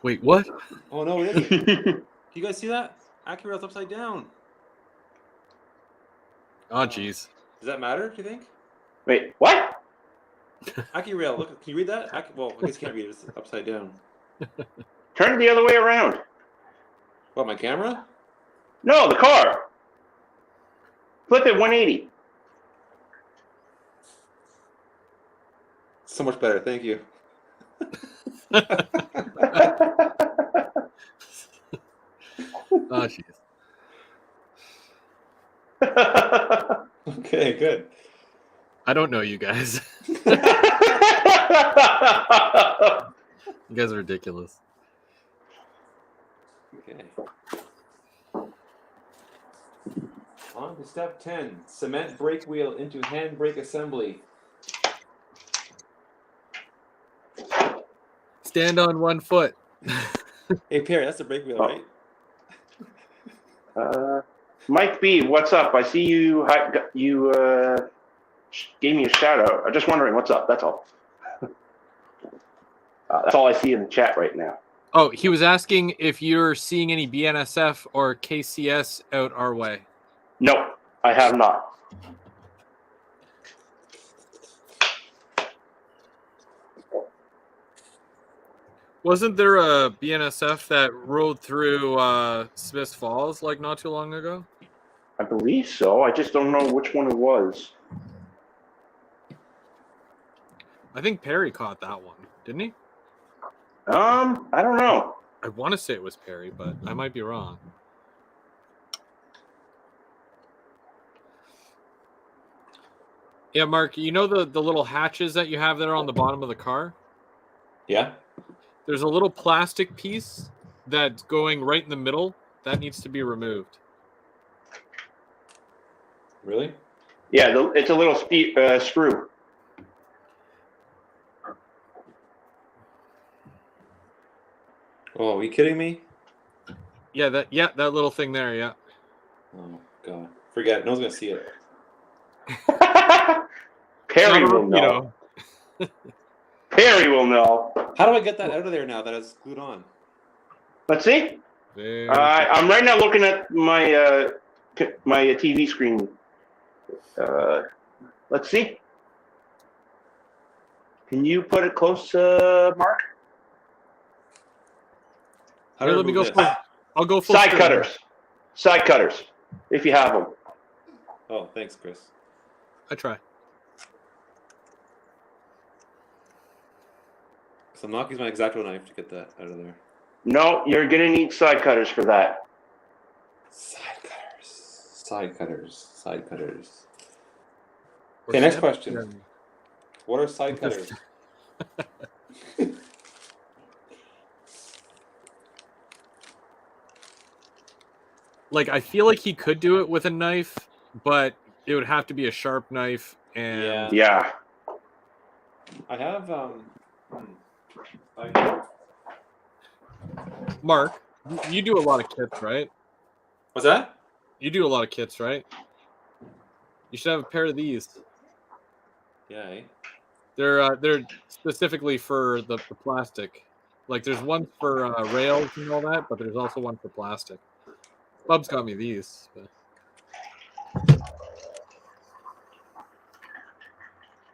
Wait, what? Oh no, it isn't. Can you guys see that? Accurate's upside down. Oh, jeez. Does that matter, do you think? Wait, what? AccuRail, look, can you read that? Well, I guess you can't read it. It's upside down. Turn it the other way around. What, my camera? No, the car. Flip it 180. So much better, thank you. Oh, jeez. Okay, good. I don't know you guys. You guys are ridiculous. Okay. On to step 10. Cement brake wheel into handbrake assembly. Stand on one foot. Hey, Perry, that's the brake wheel, Oh. right? Mike B, what's up? I see you. Gave me a shout out. I'm just wondering what's up. That's all. That's all I see in the chat right now. Oh, he was asking if you're seeing any BNSF or KCS out our way. No, I have not. Wasn't there a BNSF that rode through Smiths Falls like not too long ago? I believe so. I just don't know which one it was. I think Perry caught that one, didn't he? I don't know. I want to say it was Perry, but I might be wrong. Yeah, Mark, you know the little hatches that you have that are on the bottom of the car? Yeah. There's a little plastic piece that's going right in the middle. That needs to be removed. Really? Yeah, it's a little screw. Oh, are you kidding me? Yeah, that little thing there, yeah. Oh God, forget it. No one's gonna see it. Perry will know. Perry will know. How do I get that out of there now that it's glued on? Let's see. I'm right now looking at my my TV screen. Let's see. Can you put it close, Mark? How Here, do I let me go. remove this? I'll go full Side screen. cutters. Side cutters, if you have them. Oh, thanks, Chris. I try. So I'm not using my X-Acto knife to get that out of there. No, you're gonna need side cutters for that. Side cutters. Side cutters. Side cutters. Or Okay, next snap- question. What are side cutters? Like, I feel like he could do it with a knife, but it would have to be a sharp knife. And Yeah. I have Mark, you do a lot of kits, right? What's that? You do a lot of kits, right? You should have a pair of these. Yeah. Eh? They're specifically for the plastic. Like, there's one for rails and all that, but there's also one for plastic. Bub's got me these. But...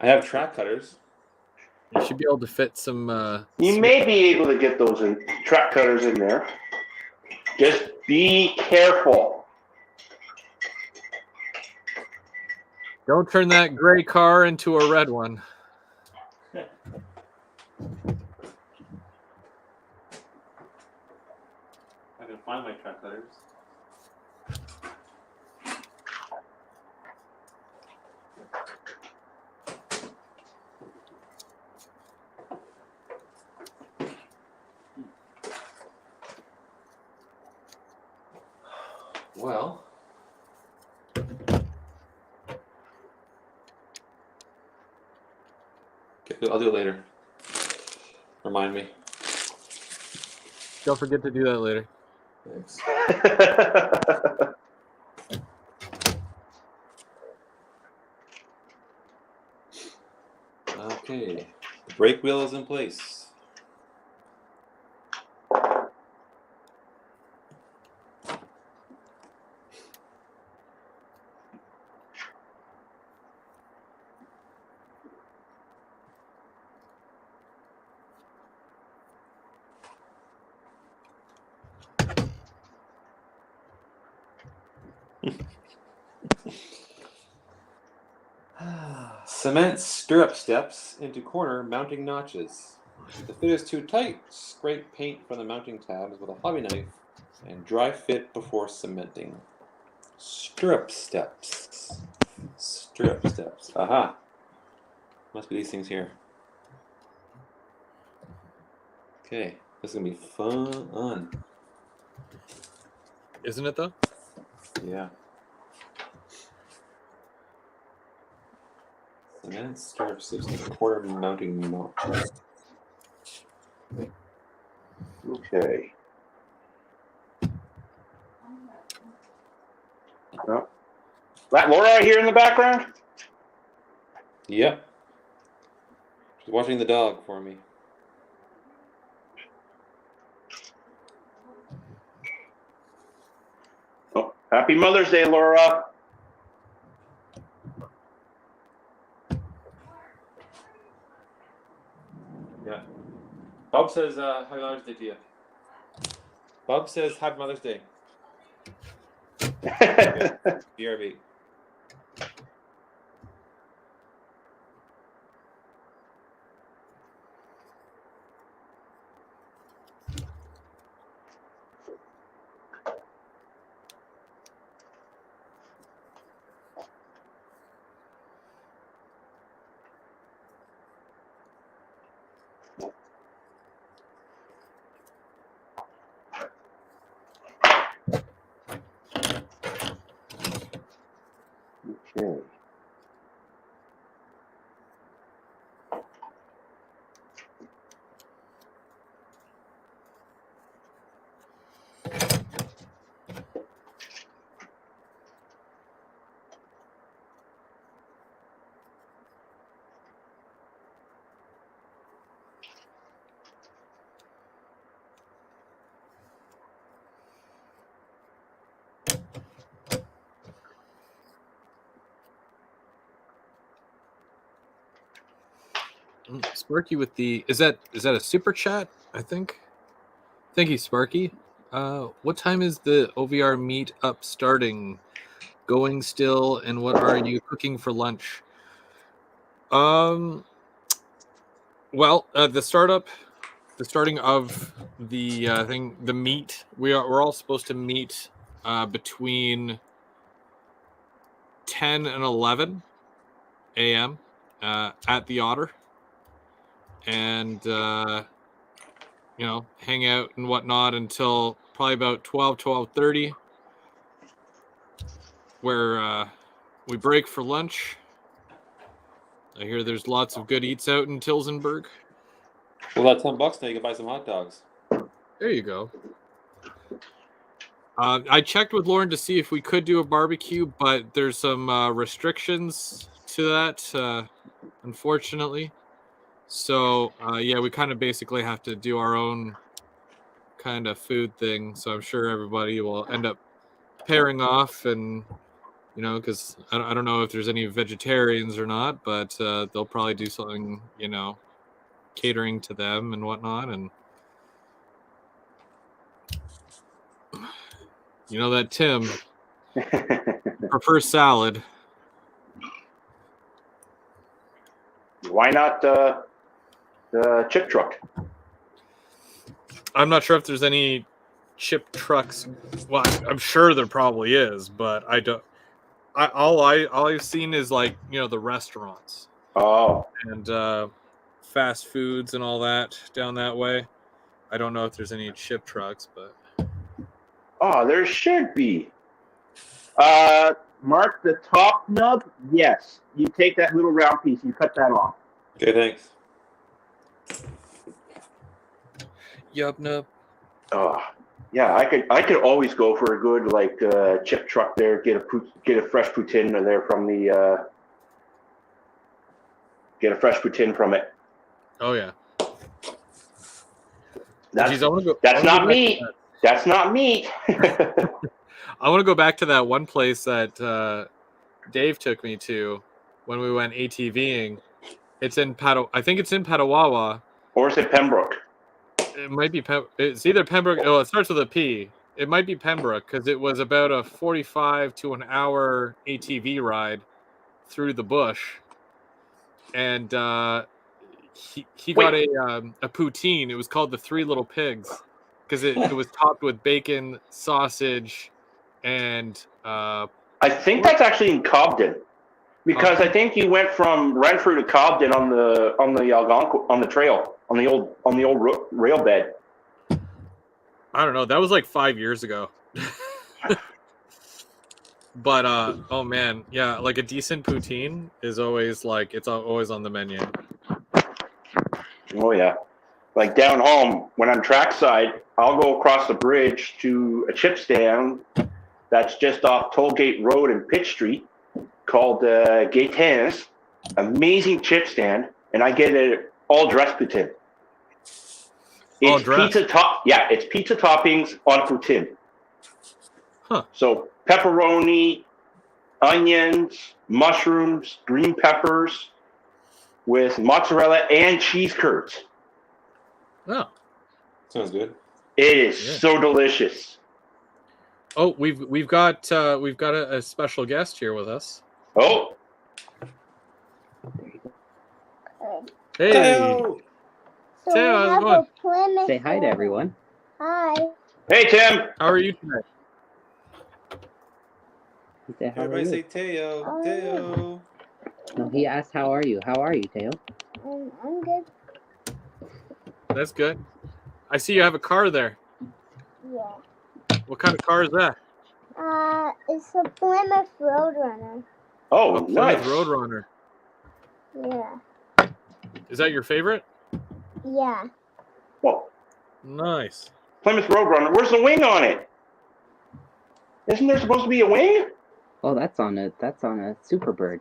I have track cutters. You should be able to fit some. You may be able to get those track cutters in there. Just be careful. Don't turn that gray car into a red one. I can find my track cutters. Well, okay, I'll do it later. Remind me. Don't forget to do that later. Thanks. Okay, the brake wheel is in place. Cement stirrup steps into corner mounting notches. If the fit is too tight, scrape paint from the mounting tabs with a hobby knife and dry fit before cementing. Stirrup steps. Stirrup steps. Aha. Must be these things here. Okay, this is going to be fun. Isn't it, though? Yeah. Cement stirrup steps into corner mounting notches. Okay. Oh. That Laura here in the background? Yep. She's watching the dog for me. Oh, happy Mother's Day, Laura. Yeah. Bob says, Happy Mother's Day to you. Bob says, Happy Mother's Day. BRB. Okay. Sparky with the is that a super chat? I think. Thank you, Sparky. What time is the OVR meet up starting? Going still, and what are you cooking for lunch? Well, the starting of the thing, the meet. We're all supposed to meet between 10 and 11 a.m. At the Otter, and hang out and whatnot until probably about 12:30, where we break for lunch. I hear there's lots of good eats out in Tilsonburg. Well, that's $10 now. You can buy some hot dogs. There you go. I checked with Lauren to see if we could do a barbecue, but there's some restrictions to that, unfortunately. So, yeah, we kind of basically have to do our own kind of food thing. So I'm sure everybody will end up pairing off, and because I don't know if there's any vegetarians or not, but they'll probably do something, catering to them and whatnot. And that Tim prefers salad. Why not the chip truck? I'm not sure if there's any chip trucks. Well, I'm sure there probably is, but I don't. All I've seen is the restaurants. Oh. And fast foods and all that down that way. I don't know if there's any chip trucks, but Oh, there should be. Mark, the top nub, yes. You take that little round piece, you cut that off. Okay, thanks. yup, nub. Oh, yeah, I could always go for a good chip truck there. Get a fresh poutine there from the get a fresh poutine from it. Oh yeah. That's not meat. That's not meat. I want to go back to that one place that Dave took me to when we went ATVing. It's in I think it's in Petawawa. Or is it Pembroke? It might be it's either Pembroke. Oh, it starts with a P. It might be Pembroke because it was about a 45 to an hour ATV ride through the bush, and he got a poutine. It was called the Three Little Pigs because it was topped with bacon, sausage, and I think that's actually in Cobden, because I think you went from Renfrew to Cobden on the Algonquin, on the trail, on the old rail bed. I don't know. That was like 5 years ago. But oh man, yeah, like a decent poutine is always it's always on the menu. Oh yeah, like down home when I'm trackside, I'll go across the bridge to a chip stand, that's just off Tollgate Road and Pitt Street called Gaetan's. Amazing chip stand, and I get it all dressed poutine. All It's dressed? it's pizza toppings on poutine. Huh. So pepperoni, onions, mushrooms, green peppers with mozzarella and cheese curds. Oh. Sounds good. It is Yeah. so delicious. Oh, we've got a special guest here with us. Oh, Hey, Teo! So Tim, we how's it have going? a Plymouth. Say hi to everyone. Hi. hey Tim. how are you today? He said, how are Everybody you? say Teo. Oh, Teo. No, he asked, how are you? How are you, Teo? I'm good. That's good. I see you have a car there. Yeah. What kind of car is that? It's a Plymouth Roadrunner. Oh, A nice. Plymouth Roadrunner. Yeah. Is that your favorite? Yeah. Well, Nice. Plymouth Roadrunner. Where's the wing on it? Isn't there supposed to be a wing? Oh, that's on a Superbird.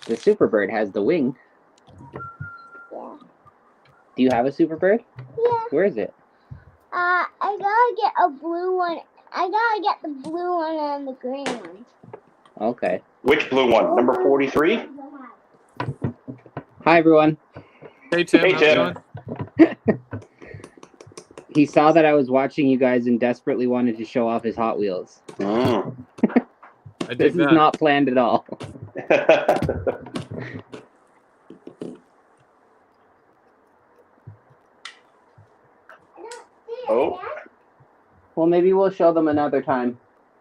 The Superbird has the wing. Yeah. Do you have a Superbird? Yeah. Where is it? I gotta get a blue one. I gotta get the blue one and the green one. Okay. Which blue one? Number 43? Hi, everyone. Hey Tim, Hey, how's it Tim. going? He saw that I was watching you guys and desperately wanted to show off his Hot Wheels. Mm. I dig This is that. not planned at all. Oh, Well, maybe we'll show them another time.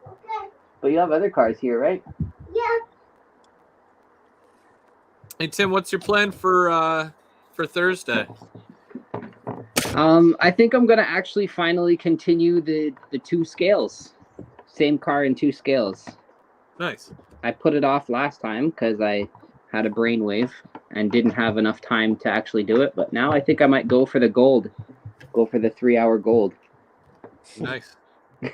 Okay. But you have other cars here, right? Yeah. Hey Tim, what's your plan for Thursday? I think I'm gonna actually finally continue the two scales. Same car in two scales. Nice. I put it off last time because I had a brainwave and didn't have enough time to actually do it. But now I think I might go for the gold. Go for the 3-hour gold. Nice. You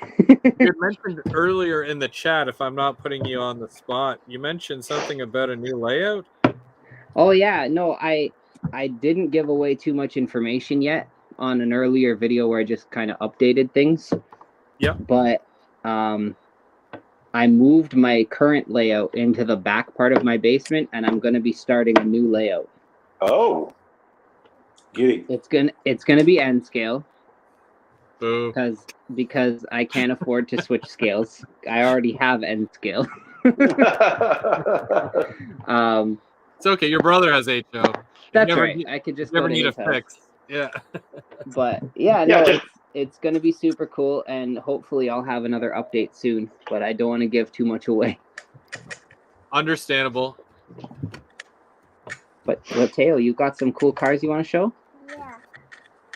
had mentioned earlier in the chat, if I'm not putting you on the spot, you mentioned something about a new layout. Oh yeah, no, I didn't give away too much information yet on an earlier video where I just kind of updated things. Yep. But I moved my current layout into the back part of my basement, and I'm going to be starting a new layout. oh. Giddy. It's gonna be N scale Boo. because I can't afford to switch scales. I already have N scale. It's okay. Your brother has HO. That's never right. need- I could just Never go to need a his house. fix. Yeah. But yeah, Yeah, no, just- it's gonna be super cool, and hopefully I'll have another update soon. But I don't want to give too much away. Understandable. But Teo, you got some cool cars you want to show? Yeah.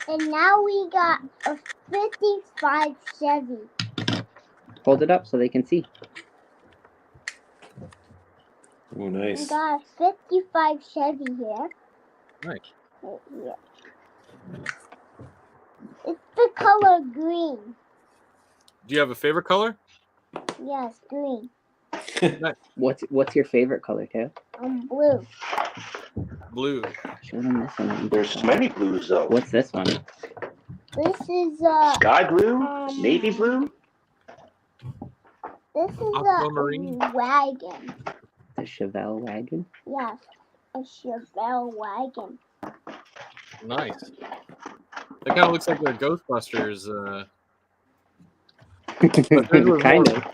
And now we got a 55 Chevy. Hold it up so they can see. Oh, We nice. got a 55 Chevy here. Nice. Yeah. It's the color green. Do you have a favorite color? Yes, green. What's your favorite color, Teo? Blue. Blue. Show them this one. There's many blues, though. What's this one? This is Sky blue? Navy blue? This is Aquamarine. a wagon. The Chevelle wagon. Yes, a Chevelle wagon. Nice. That kind of looks like the Ghostbusters. Kind of.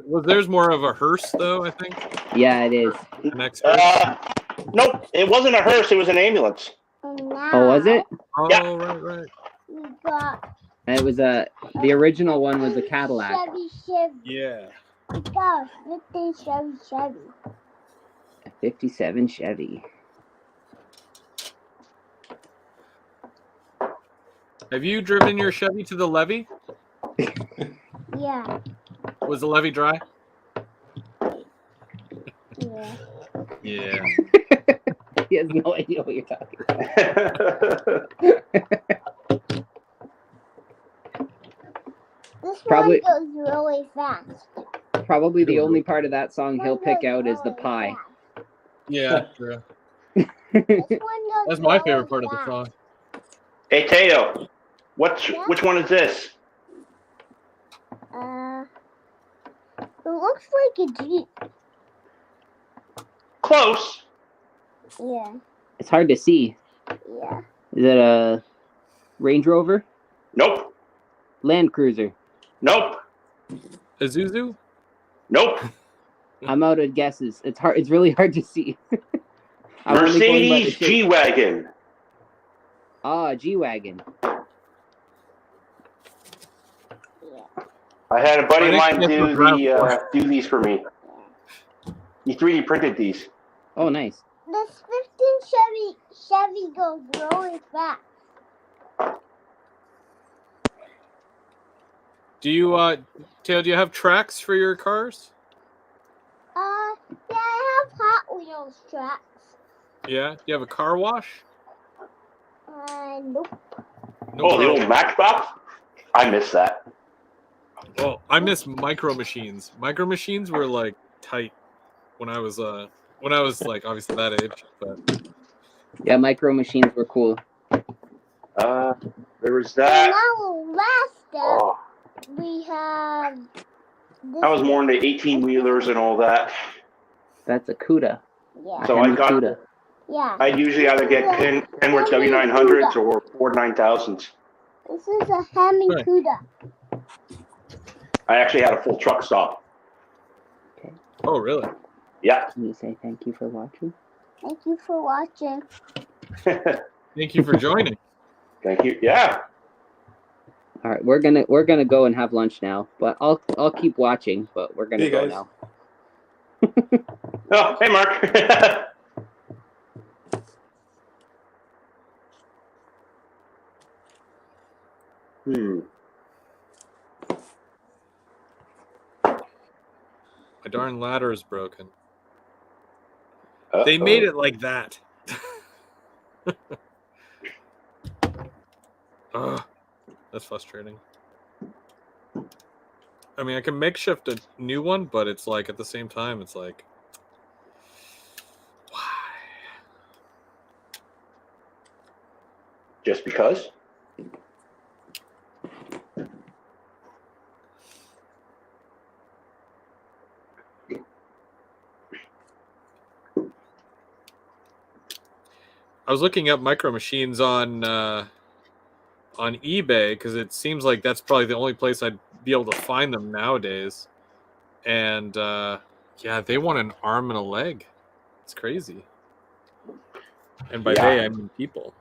Was theirs more of a hearse, though, I think? Yeah, it is. The next hearse? Nope, it wasn't a hearse, it was an ambulance. And now Oh, was it? Oh, yeah. right. we got It was the original one was a Cadillac. Chevy. Yeah. We got a 50 Chevy. A 57 Chevy. Have you driven your Chevy to the levee? Yeah, Was the levee dry? yeah. Yeah. He has no idea what you're talking about. This Probably- one goes really fast. Probably the only part of that song he'll One pick goes out is the really pie. Yeah, true. fast. This one goes That's my really favorite part of the fast. song. Hey, Teo, Yeah? which one is this? It looks like a Jeep. Close. Yeah, It's hard to see. yeah. Is it a Range Rover? Nope. Land Cruiser? Nope. Isuzu? Nope. I'm out of guesses. It's hard. It's really hard to see. I'm only going by the Mercedes shape. G Wagon. Ah, G Wagon. I had a buddy of My mine next guess was do these for me. He 3D printed these. Oh, nice. This 15 Chevy goes really fast. Do you, Tail, do you have tracks for your cars? Yeah, I have Hot Wheels tracks. Yeah? Do you have a car wash? Nope. No Oh, the car old wash. Matchbox? I miss that. Oh, I miss Micro Machines. Micro Machines were like tight when I was like obviously that age, but Yeah, Micro Machines were cool. There was And that. now last step, Oh, we have this. I was more into 18-wheelers and all that. That's a CUDA. Yeah. So Hemi I got. CUDA. Yeah. I'd usually either get Kenworth W900s or Ford 9000s. This is a Hemi Right. CUDA. I actually had a full truck stop. oh really? Yeah. Can you say thank you for watching? Thank you for watching. Thank you for joining. Thank you. Yeah. All right, we're gonna go and have lunch now. But I'll keep watching. But we're gonna Hey, go guys. now. Oh, hey, Mark. My darn ladder is broken. Uh-oh. They made it like that. Ugh, that's frustrating. I mean, I can makeshift a new one, but it's like at the same time, it's like, why? Just because? I was looking up Micro Machines on eBay because it seems like that's probably the only place I'd be able to find them nowadays. And yeah, they want an arm and a leg. It's crazy. And by Yeah. they, I mean people.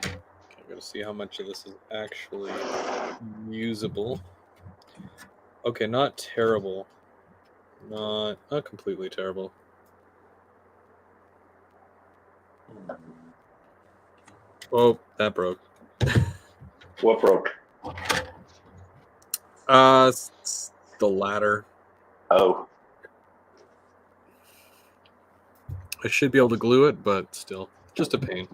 I'm gonna see how much of this is actually usable. Okay, not terrible. Not completely terrible. Oh, that broke. What broke? The ladder. Oh. I should be able to glue it, but still, just a pain.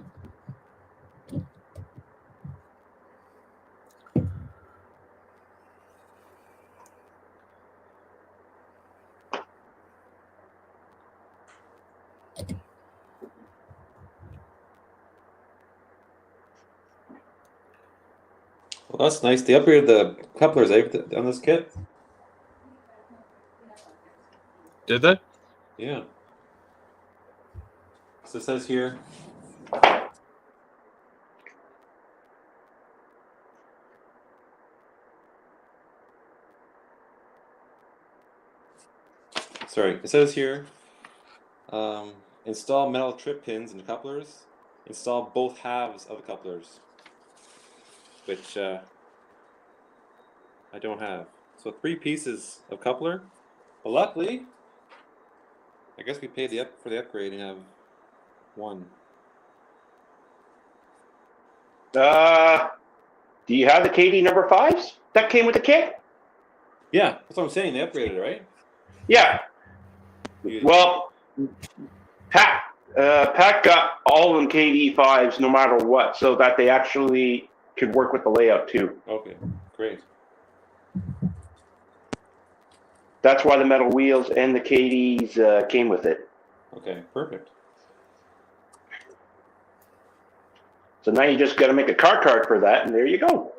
Well, that's nice. They upgraded the couplers on this kit. Did they? Yeah. So it says here. Sorry, it says here. Install metal trip pins and couplers. Install both halves of the couplers. which I don't have. So 3 pieces of coupler. But luckily, I guess we paid for the upgrade and have 1. Do you have the KD number 5s that came with the kit? Yeah, that's what I'm saying. They upgraded it, right? Yeah. Well, Pat got all of them KD 5s no matter what, so that they actually could work with the layout too. Okay, great. That's why the metal wheels and the KDs came with it. Okay, perfect. So now you just got to make a car card for that, and there you go.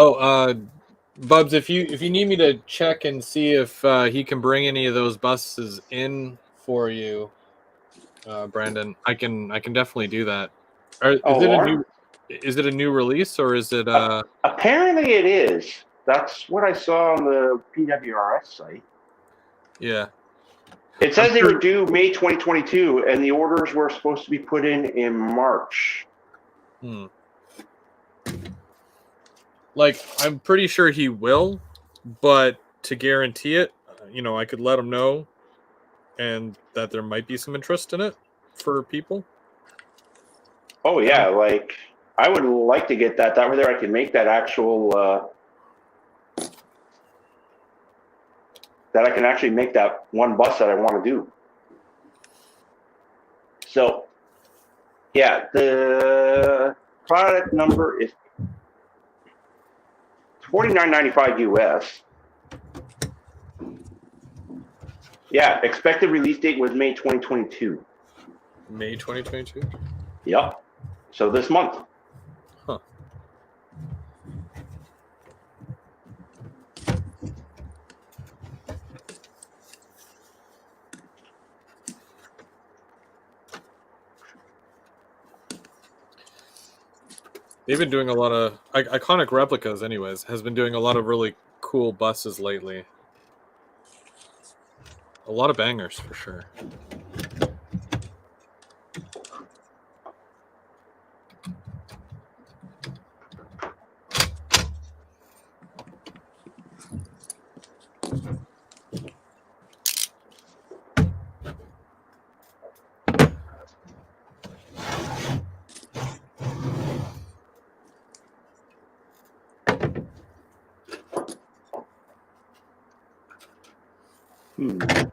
Oh, Bubs, if you need me to check and see if he can bring any of those buses in for you, Brandon, I can definitely do that. Lauren? Is it a new release or is it Apparently it is. That's what I saw on the PWRS site. Yeah. It says they were due May 2022, and the orders were supposed to be put in March. Like, I'm pretty sure he will, but to guarantee it, I could let him know, and that there might be some interest in it for people. Oh yeah, like I would like to get that. That way there I can make that actual that I can actually make that one bus that I want to do. So yeah, the product number is $49.95 US. Yeah, expected release date was May 2022. May 2022? Yep. So this month. Huh. They've been doing a lot of Iconic Replicas, anyways, has been doing a lot of really cool buses lately. A lot of bangers for sure.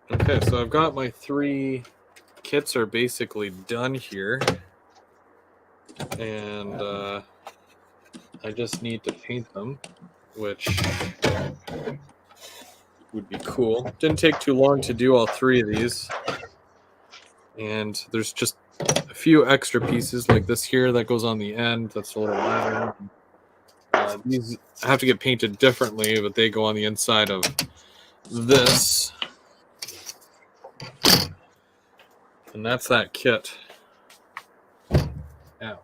Okay, so I've got my 3 kits are basically done here. And I just need to paint them, which would be cool. Didn't take too long to do all 3 of these. And there's just a few extra pieces like this here that goes on the end. That's a little ladder. These have to get painted differently, but they go on the inside of this. And that's that kit. Yeah.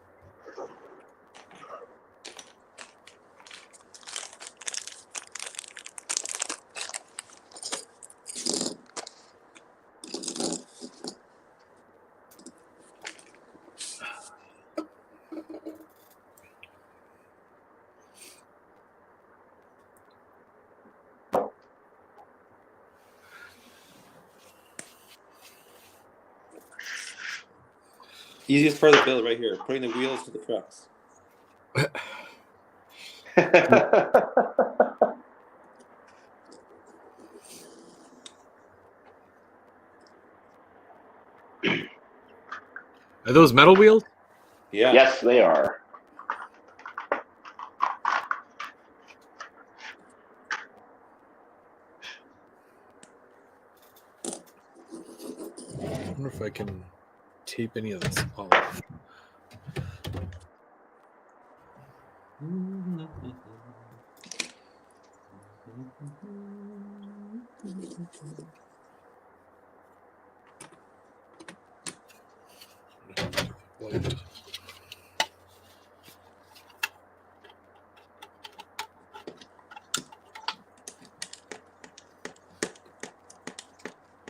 Easiest part of the build right here, putting the wheels to the trucks. Are those metal wheels? Yeah. Yes, they are. I wonder if I can tape any of this off. White.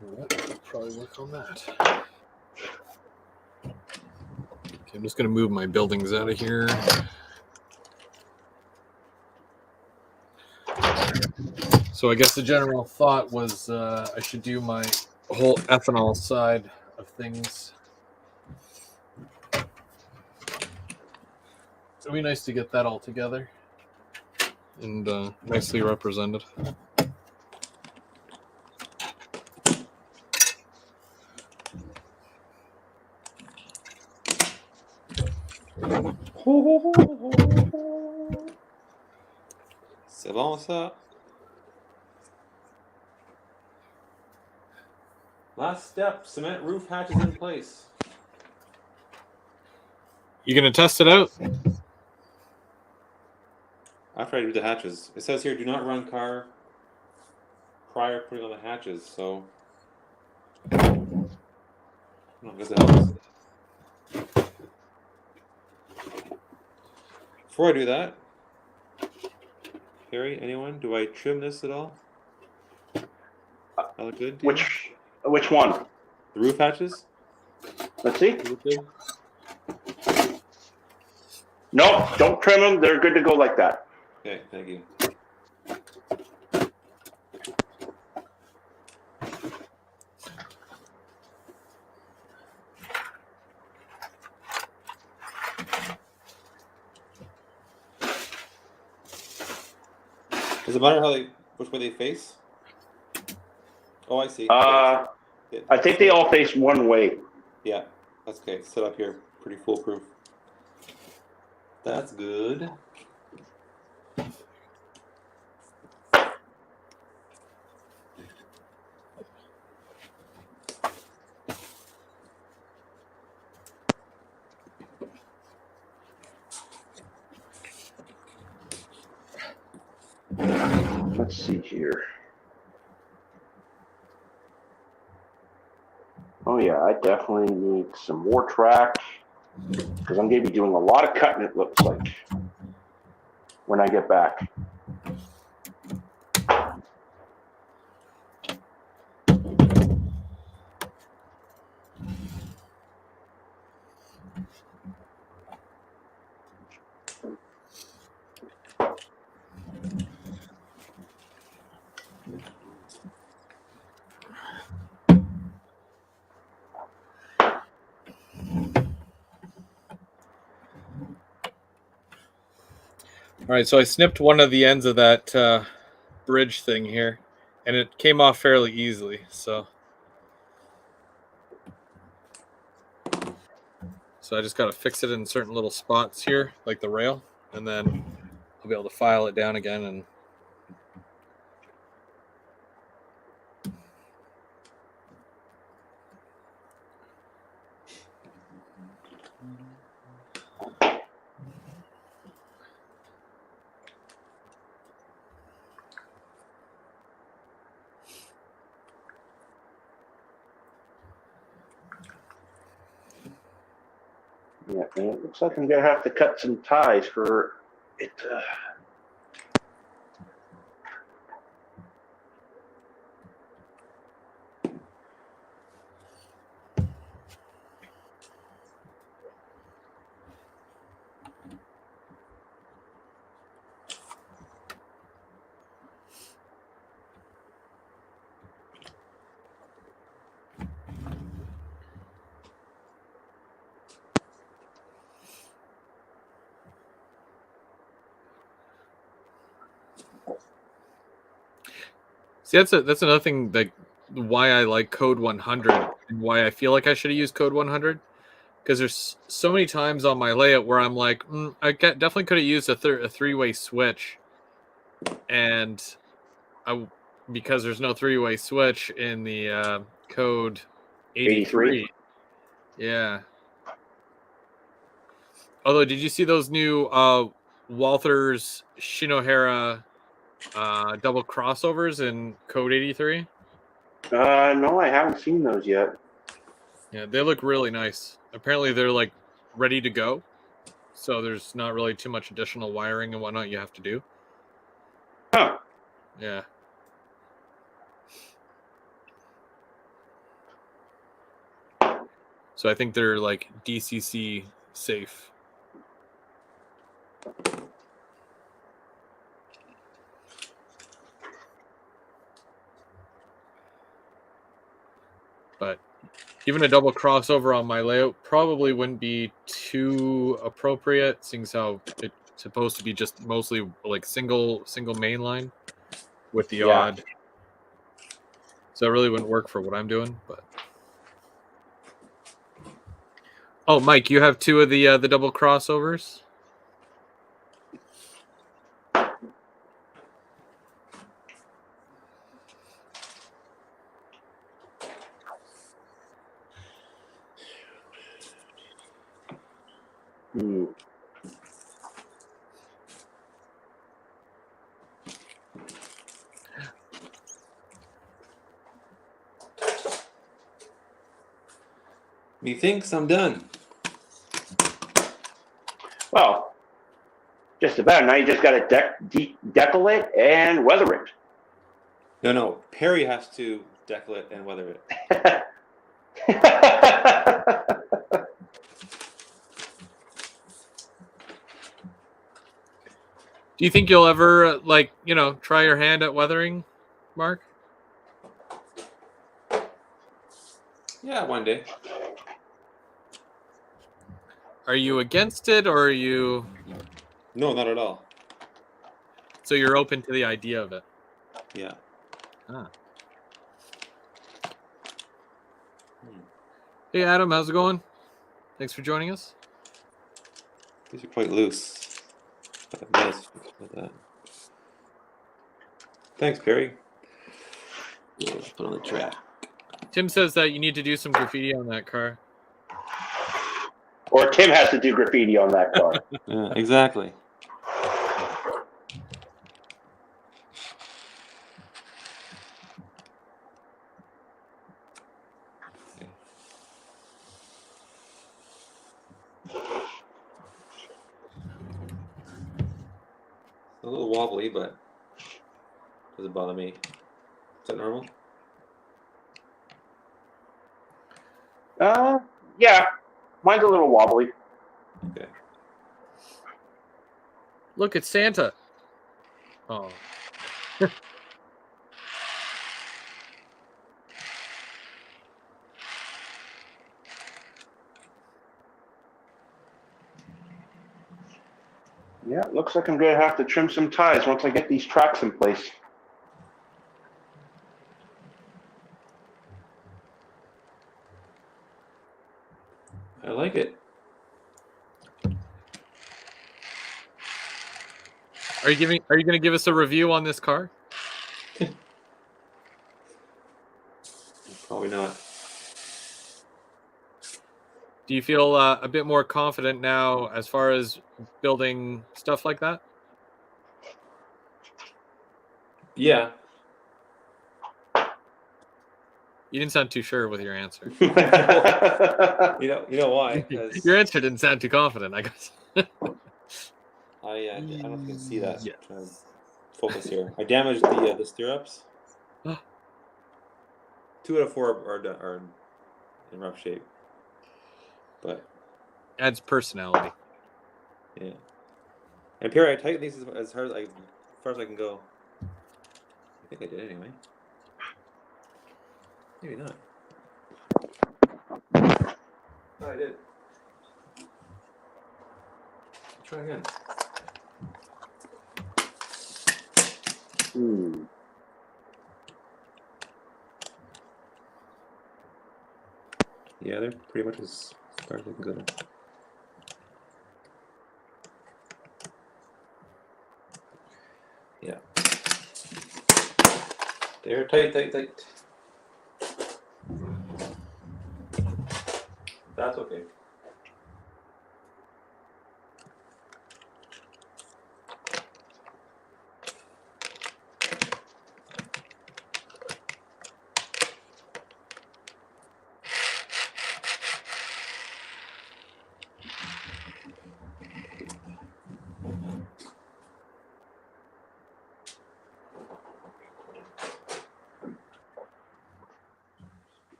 That would probably work on that. Okay, I'm just going to move my buildings out of here. So I guess the general thought was I should do my whole ethanol side of things. It'd be nice to get that all together and nicely represented. C'est bon ça. Last step, cement roof hatches in place. You gonna test it out? After I do the hatches. It says here, do not run car prior to putting on the hatches, so... I guess it helps. Before I do that, Harry, anyone, do I trim this at all? That look good? to you? Which one? The roof hatches? Let's see. Look good? No, don't trim them. They're good to go like that. Okay, thank you. Does it matter which way they face? Oh, I see. I think they all face one way. Yeah, that's okay. It's set up here, pretty foolproof. That's good. Let's see here. Oh yeah, I definitely need some more track because I'm going to be doing a lot of cutting, it looks like, when I get back. All right, so I snipped one of the ends of that bridge thing here, and it came off fairly easily. So I just got to fix it in certain little spots here, like the rail, and then I'll be able to file it down again. And Yeah, and it looks like I'm gonna have to cut some ties for it. See, that's another thing that why I like Code 100 and why I feel like I should have used Code 100, because there's so many times on my layout where I'm like, definitely could have used a three-way switch, and because there's no three-way switch in the Code 83. Yeah. Although, did you see those new Walther's Shinohara double crossovers in Code 83? No, I haven't seen those yet. Yeah, they look really nice. Apparently, they're like ready to go, so there's not really too much additional wiring and whatnot you have to do. Huh. Yeah. So I think they're like DCC safe. But even a double crossover on my layout probably wouldn't be too appropriate, seeing as how it's supposed to be just mostly like single main line with the odd. So it really wouldn't work for what I'm doing. But oh, Mike, you have two of the double crossovers. Hmm. Methinks I'm done. Well, just about. Now you just got to deckle it and weather it. No. Perry has to deckle it and weather it. Do you think you'll ever try your hand at weathering, Mark? Yeah, one day. Are you against it, or are you? No, not at all. So you're open to the idea of it? Yeah. Ah. Hey, Adam, how's it going? Thanks for joining us. These are quite loose. Nice with that. Thanks, Perry. Yeah, let's put on the track. Tim says that you need to do some graffiti on that car. Or Tim has to do graffiti on that car. Yeah, exactly. A little wobbly, but doesn't bother me. Is that normal? Yeah. Mine's a little wobbly. Okay. Look, it's Santa. Oh. Yeah, looks like I'm going to have to trim some ties once I get these tracks in place. I like it. Are you going to give us a review on this car? Probably not. Do you feel a bit more confident now as far as building stuff like that? Yeah. You didn't sound too sure with your answer. You know why? 'Cause Your answer didn't sound too confident, I guess. I don't know if you can see that. Yeah. Trying to focus here. I damaged the stirrups. 2 out of 4 are in rough shape. But Adds personality. yeah. And Pierre, I tightened these as hard as far as I can go. I think I did anyway. Maybe not. Oh, I did. Try again. Yeah, they're pretty much as far as they can go. Yeah. They're tight. That's okay.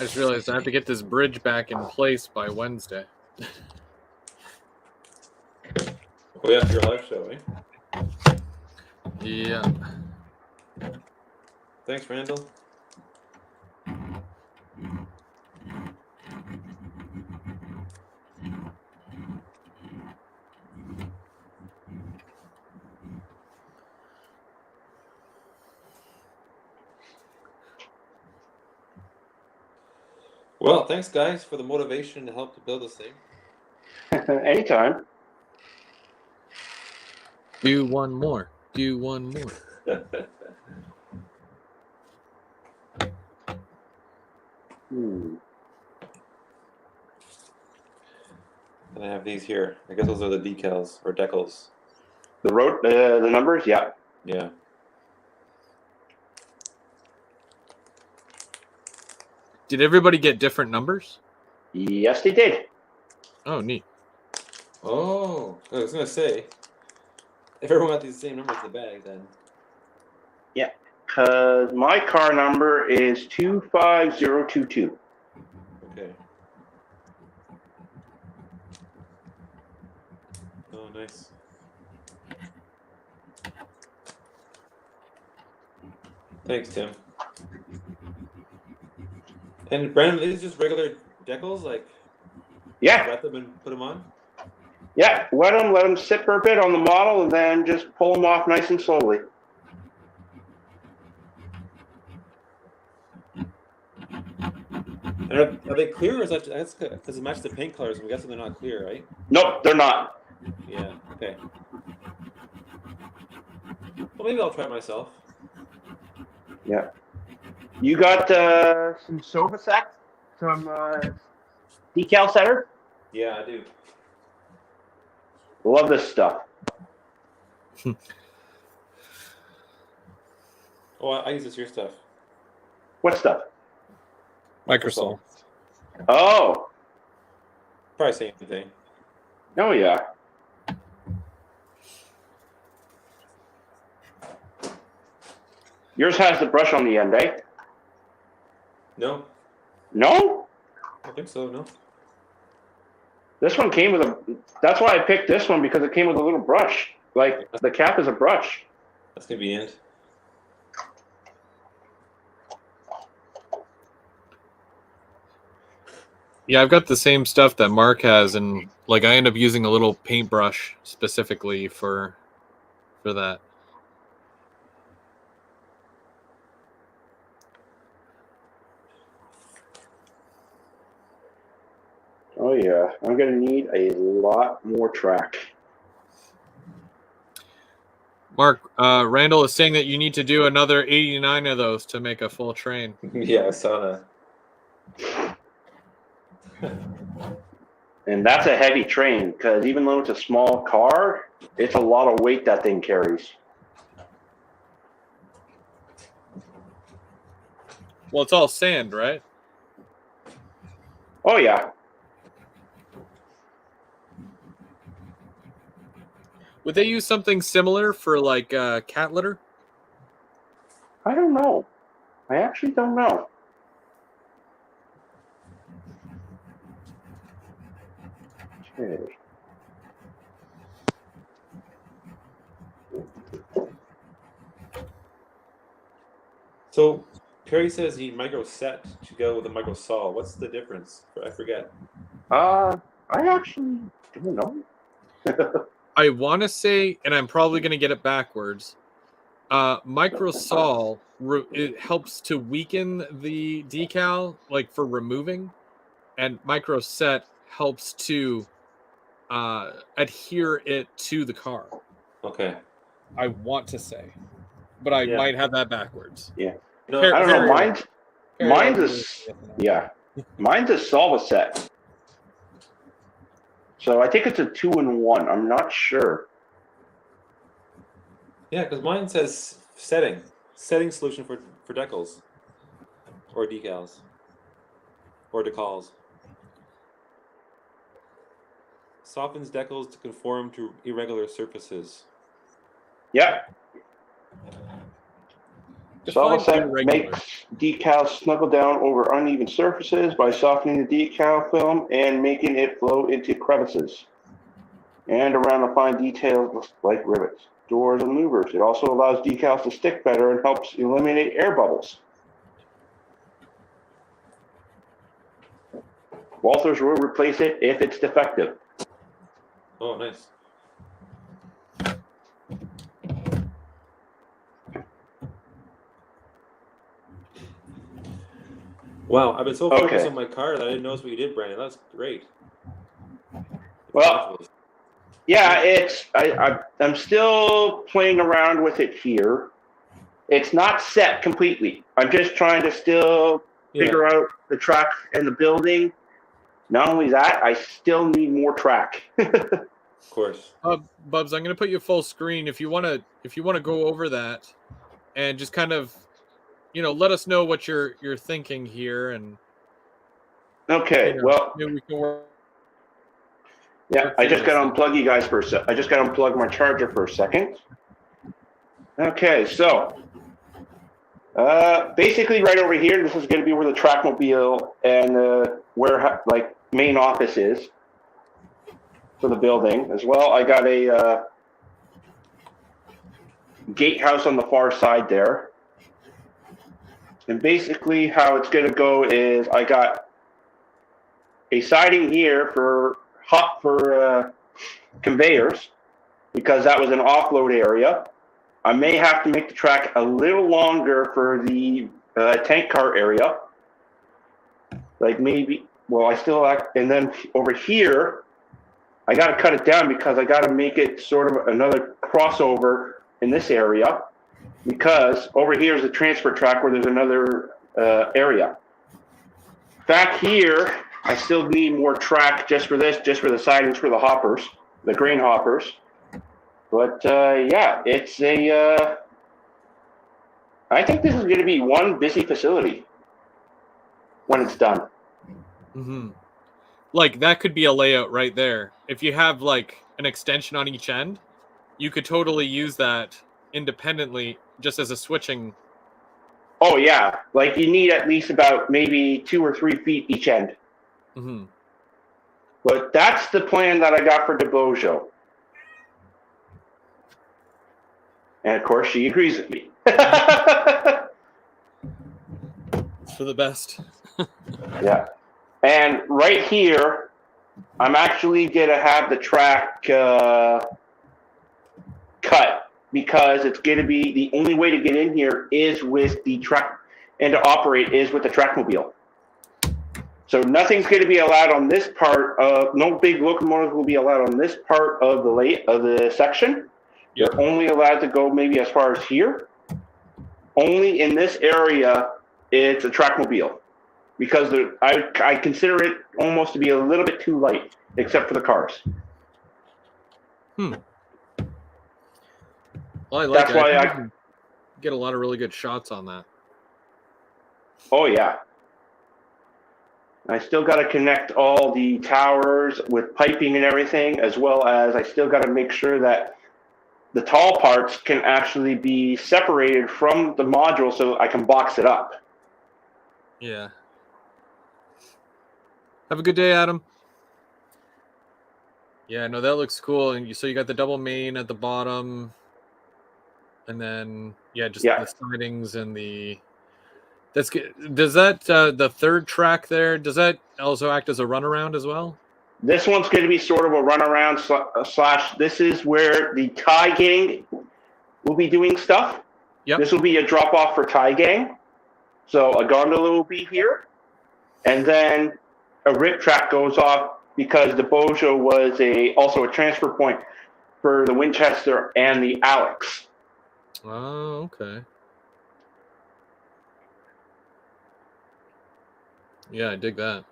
I just realized I have to get this bridge back in place by Wednesday. Oh yeah, your live show, eh? Yeah. Thanks, Randall. Well, thanks guys for the motivation to help to build this thing. Anytime. Do one more. Do one more. Hmm. And I have these here. I guess those are the decals or decals. The numbers, yeah. Yeah. Did everybody get different numbers? Yes, they did. Oh, neat. Oh, I was gonna say, if everyone got these same numbers in the bag, then Yeah, because my car number is 25022. okay. Oh, nice. Thanks, Tim. And Brandon, these just regular decals, like Yeah, wet them and put them on. yeah. Wet them, let them sit for a bit on the model, and then just pull them off nice and slowly. And are they clear, or is that because it matches the paint colors? I'm guessing they're not clear, right? Nope, they're not. Yeah. Okay. Well, maybe I'll try it myself. Yeah. You got some sofa sets, some decal setter. Yeah, I do. Love this stuff. Oh, I use this here stuff. What stuff? Microsoft. Oh, Probably same thing. oh yeah. Yours has the brush on the end, eh? No, No? I don't think so. No. This one came with a... That's why I picked this one, because it came with a little brush. Like, the cap is a brush. That's convenient. Yeah, I've got the same stuff that Mark has, and like I end up using a little paintbrush specifically for that. Oh yeah, I'm gonna need a lot more track. Mark, Randall is saying that you need to do another 89 of those to make a full train. Yeah, I saw that. And that's a heavy train, because even though it's a small car, it's a lot of weight that thing carries. Well, it's all sand, right? Oh yeah. Would they use something similar for like cat litter? I don't know. I actually don't know. Okay. So Perry says he micro set to go with a micro saw. What's the difference? I forget. I actually don't know. I want to say, and I'm probably going to get it backwards. Micro saw it helps to weaken the decal, like for removing, and micro set helps to adhere it to the car. Okay. I want to say, but I Yeah. might have that backwards. Yeah. No, I don't know. Very- Mine's a solve set. So I think it's a 2-in-1. I'm not sure. Yeah, because mine says setting solution for decals or decals or decals. Softens decals to conform to irregular surfaces. Yeah. Define Solve set irregular. makes decals snuggle down over uneven surfaces by softening the decal film and making it flow into crevices and around the fine details like rivets, doors, and louvers. It also allows decals to stick better and helps eliminate air bubbles. Walthers will replace it if it's defective. Oh, nice. Wow, I've been so focused Okay. on my car that I didn't notice what you did, Brandon. That's great. Well, yeah, I'm still playing around with it here. It's not set completely. I'm just trying to still figure out the track and the building. Not only that, I still need more track. Of course. Bubs, I'm going to put you full screen if you want to go over that and just kind of, let us know what you're thinking here, and Okay, well, maybe we can work. yeah, I just got to unplug you guys for a sec. I just got to unplug my charger for a second. Okay, so basically right over here, this is going to be where the Trackmobile and where main office is for the building as well. I got a gatehouse on the far side there. And basically how it's going to go is I got a siding here for conveyors because that was an offload area. I may have to make the track a little longer for the tank car area. Like maybe, well, and then over here, I got to cut it down because I got to make it sort of another crossover in this area because over here is a transfer track where there's another area. Back here, I still need more track just for this, just for the sidings for the hoppers, the grain hoppers. But yeah, it's I think this is going to be one busy facility when it's done. Mm-hmm. Like that could be a layout right there. If you have like an extension on each end, you could totally use that independently just as a switching. Oh yeah, like you need at least about maybe 2 or 3 feet each end. Mm-hmm. But that's the plan that I got for DeBojo. And of course, she agrees with me. It's for the best. Yeah. And right here, I'm actually going to have the track cut because it's going to be the only way to get in here is with the track and to operate is with the Trackmobile. So nothing's going to be allowed on this part of, no big locomotives will be allowed on this part of the section. Yep. They're only allowed to go maybe as far as here. Only in this area, it's a trackmobile. Because I consider it almost to be a little bit too light, except for the cars. Well, I like That's it. why I think we can get a lot of really good shots on that. Oh, yeah. I still got to connect all the towers with piping and everything, as well as I still got to make sure that the tall parts can actually be separated from the module so I can box it up. Yeah. Have a good day, Adam. Yeah, no, that looks cool. And so you got the double main at the bottom, and then just the sidings and the. That's good. Does that the third track there? Does that also act as a runaround as well? This one's going to be sort of a runaround slash. This is where the tie gang will be doing stuff. Yep. This will be a drop off for tie gang. So a gondola will be here, and then a rip track goes off because the Bojo was also a transfer point for the Winchester and the Alex. Oh, okay. Yeah, I dig that.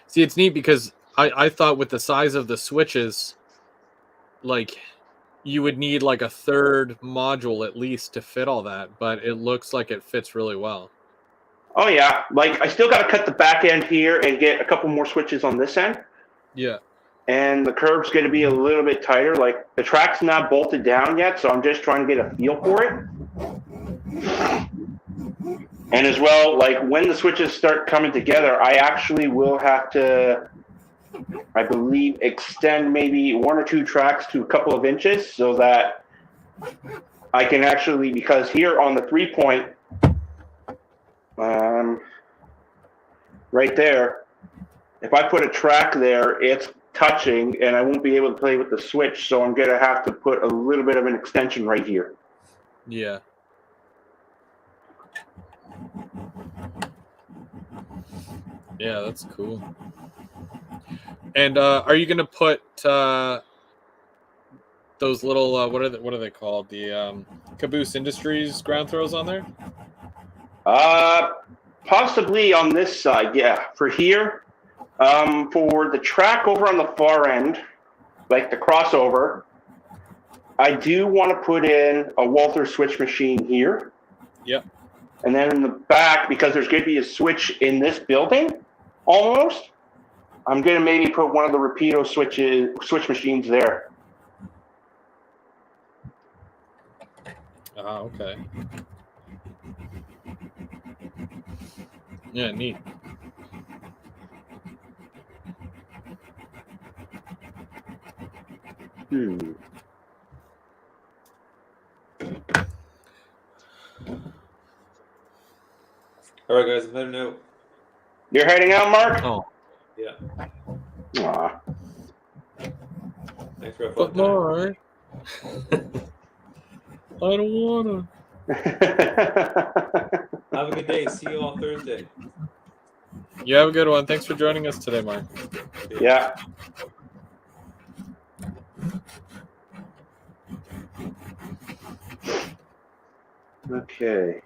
See, it's neat because I thought with the size of the switches, like you would need like a third module at least to fit all that, but it looks like it fits really well. Oh yeah, like I still got to cut the back end here and get a couple more switches on this end. Yeah. And the curve's going to be a little bit tighter. Like the track's not bolted down yet, so I'm just trying to get a feel for it. And as well, like when the switches start coming together, I actually will have to, I believe, extend maybe 1 or 2 tracks to a couple of inches so that I can actually, because here on the 3-point, right there, if I put a track there, it's touching and I won't be able to play with the switch, so I'm going to have to put a little bit of an extension right here. Yeah. Yeah, that's cool. And are you gonna put those little what are they called? The Caboose Industries ground throws on there? Possibly on this side, yeah. For here, for the track over on the far end, like the crossover, I do want to put in a Walther switch machine here. Yep. And then in the back, because there's going to be a switch in this building, almost, I'm going to maybe put one of the Rapido switch machines there. Okay. Yeah, neat. All right, guys, I'm heading out. You're heading out, Mark? Oh. Yeah. Aw. Thanks for a fun But time. all right. I don't wanna. Have a good day. See you all Thursday. You have a good one. Thanks for joining us today, Mark. Yeah. Okay.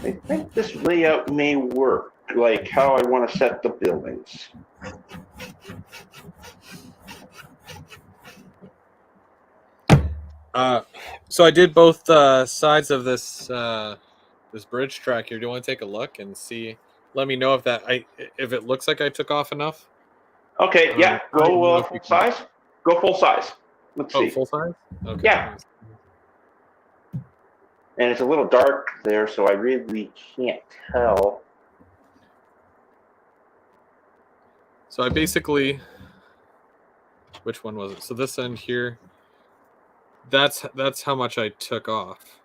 I think this layout may work, like how I want to set the buildings. So I did both sides of this this bridge track here. Do you want to take a look and see? Let me know if it looks like I took off enough. Okay, yeah, I don't know go if full you can- size. Go full size. Let's see. Full size? Okay. Yeah. And it's a little dark there, so I really can't tell. So I basically, which one was it? So this end here, that's how much I took off.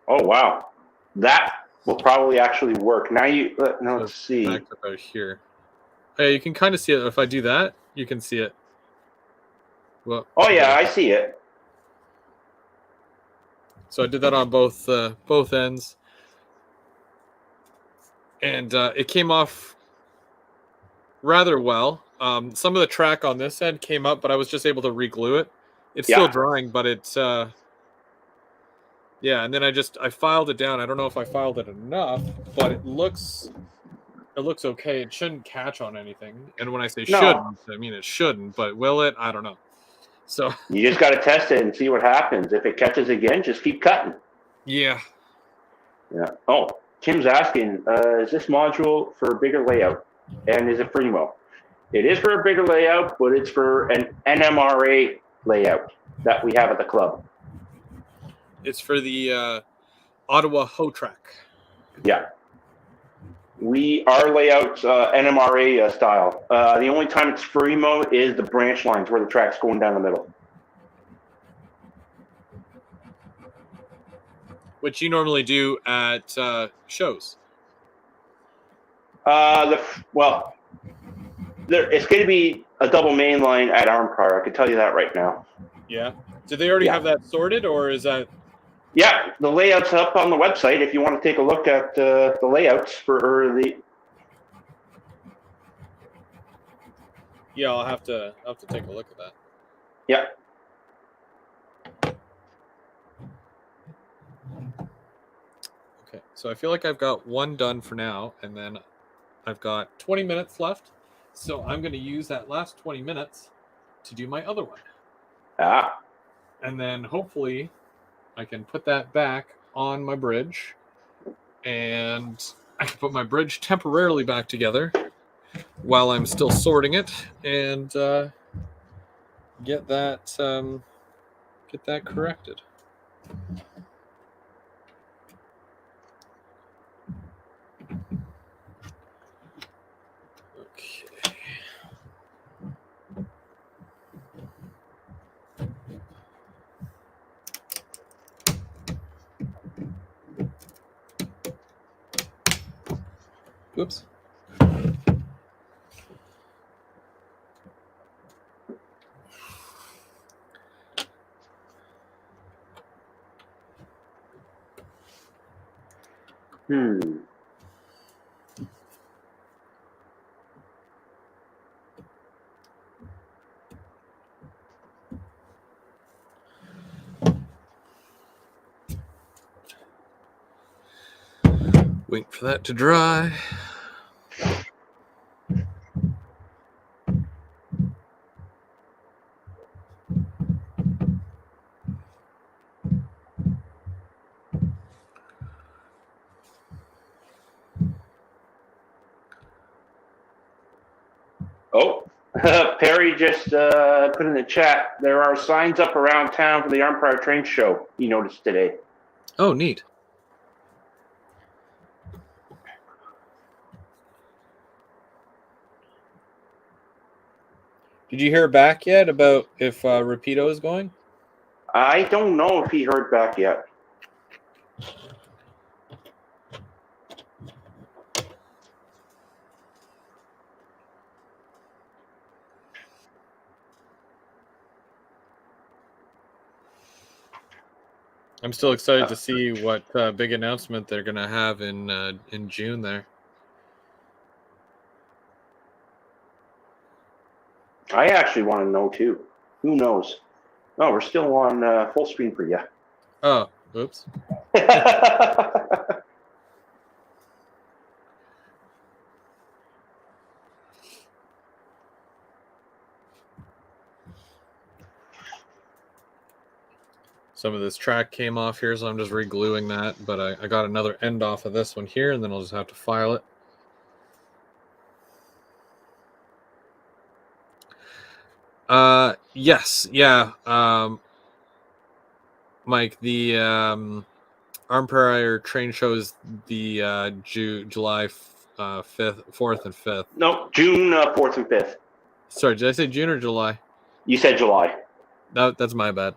Oh, wow. That will probably actually work. Now let's see. Back to about here. Yeah, you can kind of see it. If I do that, you can see it. Well. Oh, yeah, I see it. So I did that on both ends, and it came off rather well. Some of the track on this end came up, but I was just able to re-glue it. It's still Yeah. drying, but it's yeah. And then I filed it down. I don't know if I filed it enough, but it looks okay. It shouldn't catch on anything. And when I say No. shouldn't, I mean it shouldn't. But will it? I don't know. So You just got to test it and see what happens. If it catches again, just keep cutting. yeah, Yeah. Oh, Tim's asking, is this module for a bigger layout? And is it Primo? It is for a bigger layout, but it's for an NMRA layout that we have at the club. it's for the Ottawa Hoe Track. Yeah. Our layout's NMRA style. The only time it's Primo is the branch lines where the track's going down the middle. Which you normally do at shows. It's going to be a double main line at Armpire. I can tell you that right now. Yeah. Did they already have that sorted, or is that? Yeah, the layout's up on the website if you want to take a look at the layouts for the. Yeah, I'll have to take a look at that. Yeah. Okay, so I feel like I've got one done for now, and then I've got 20 minutes left. So I'm going to use that last 20 minutes to do my other one. Ah. And then hopefully I can put that back on my bridge, and I can put my bridge temporarily back together while I'm still sorting it, and get that corrected. Okay. Oops. Wait for that to dry. Oh, Perry just put in the chat. There are signs up around town for the Armpire Train Show. He noticed today. Oh, neat. Did you hear back yet about if Rapido is going? I don't know if he heard back yet. I'm still excited to see what big announcement they're going to have in June there. I actually want to know too. Who knows? Oh, we're still on full screen for you. Oh, oops. Some of this track came off here, so I'm just re-gluing that. But I got another end off of this one here, and then I'll just have to file it. Yes, yeah. Mike, the Armpire train shows the July 5th, 4th, and 5th. No, June 4th and 5th. Sorry, did I say June or July? You said July. That's my bad.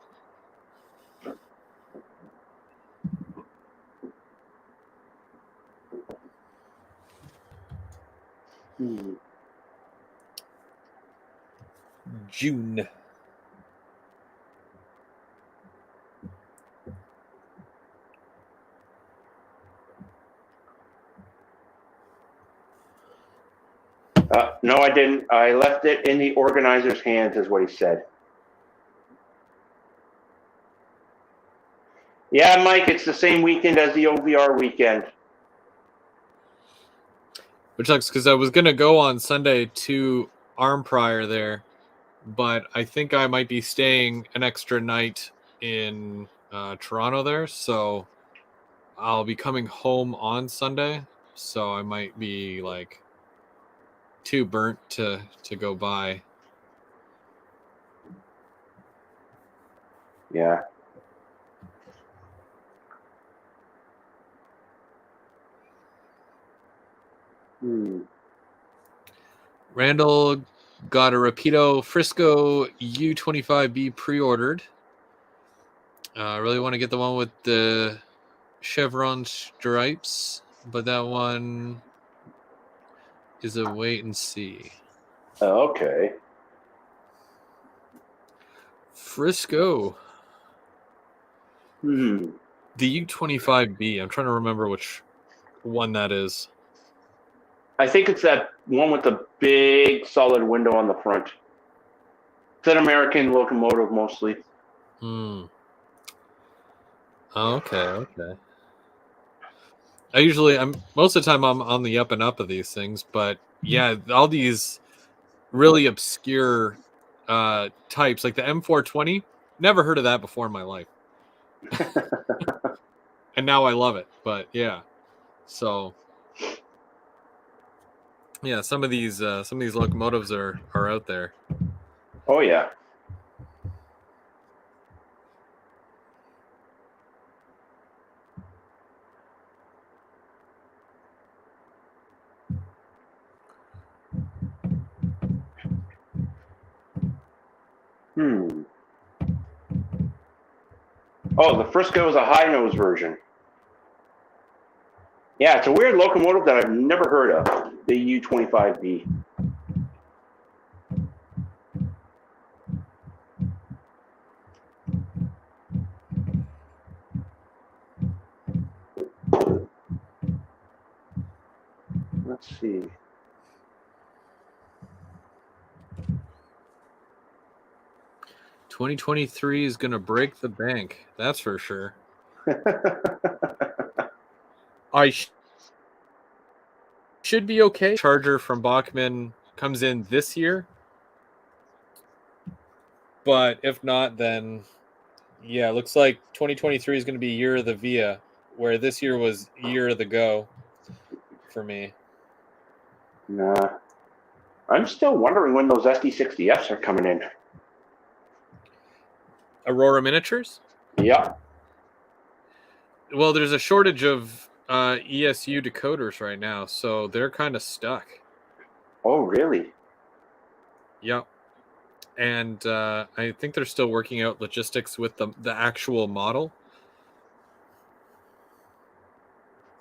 June. No, I didn't. I left it in the organizer's hands, is what he said. Yeah, Mike, it's the same weekend as the OVR weekend. Which sucks because I was gonna go on Sunday to Arm Prior there, but I think I might be staying an extra night in Toronto there, so I'll be coming home on Sunday. So I might be like too burnt to go by. Yeah. Randall got a Rapido Frisco U25B pre-ordered. I really want to get the one with the chevron stripes, but that one is a wait and see. Okay. Frisco. Hmm. The U25B. I'm trying to remember which one that is. I think it's that one with the big solid window on the front. It's an American locomotive mostly. Oh, okay. I'm most of the time I'm on the up and up of these things, but yeah, all these really obscure types like the M420. Never heard of that before in my life, and now I love it. But yeah, so yeah, some of these locomotives are out there. Oh yeah. Oh, the Frisco is a high nose version. Yeah, it's a weird locomotive that I've never heard of. The U25B. Let's see. "2023 is going to break the bank. That's for sure." I should be okay. Charger from Bachmann comes in this year, but if not, then yeah, it looks like 2023 is going to be year of the Via, where this year was year of the Go for me. Nah. I'm still wondering when those SD60Fs are coming in. Aurora Miniatures? Yeah. Well, there's a shortage of ESU decoders right now, so they're kind of stuck. Oh, really? Yep. And I think they're still working out logistics with the actual model.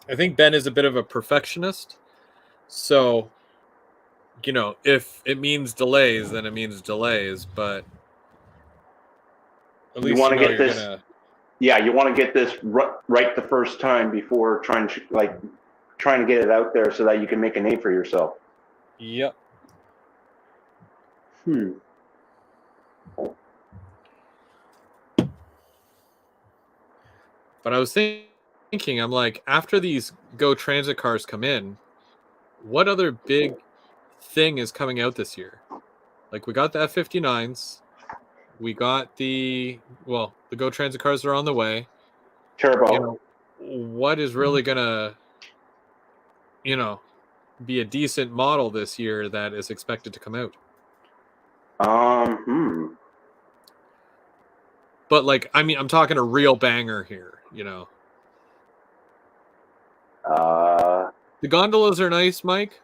I think Ben is a bit of a perfectionist. So, you know, if it means delays, then it means delays. But at least want to you know get you're this. gonna. Yeah, you want to get this right the first time before trying to get it out there so that you can make a name for yourself. Yep. But I was thinking, I'm like, after these Go Transit cars come in, what other big thing is coming out this year? Like, we got the F-59s. We got the Go Transit cars are on the way. Turbo. You know, what is really gonna, be a decent model this year that is expected to come out? But like, I mean, I'm talking a real banger here. The gondolas are nice, Mike.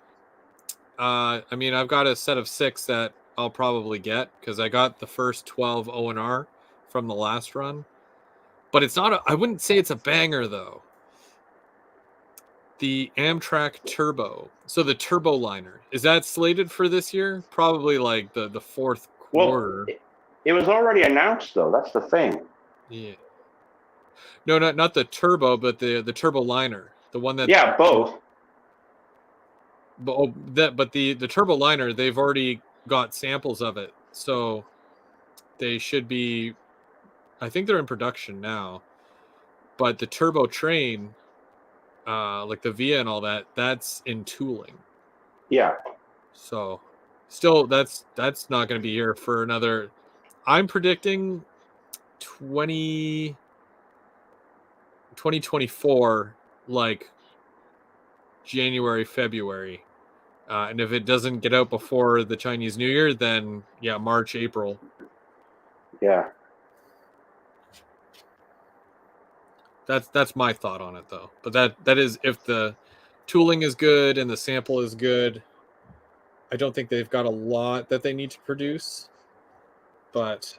I mean, I've got a set of 6 that I'll probably get because I got the first 12 O&R from the last run. But it's not I wouldn't say it's a banger though. The Amtrak Turbo. So the Turbo Liner, is that slated for this year? Probably like the fourth quarter. Well, it was already announced though. That's the thing. Yeah. No, not the Turbo, but the Turbo Liner. The one that. Yeah, both. but the turbo liner, they've already got samples of it, so they should be. I think they're in production now, but the turbo train, like the Via and all that, that's in tooling. Yeah. So still, that's not going to be here for another. I'm predicting 2024, like January, February. And if it doesn't get out before the Chinese New Year, then yeah, March, April. Yeah. That's my thought on it, though. But that is if the tooling is good and the sample is good. I don't think they've got a lot that they need to produce, but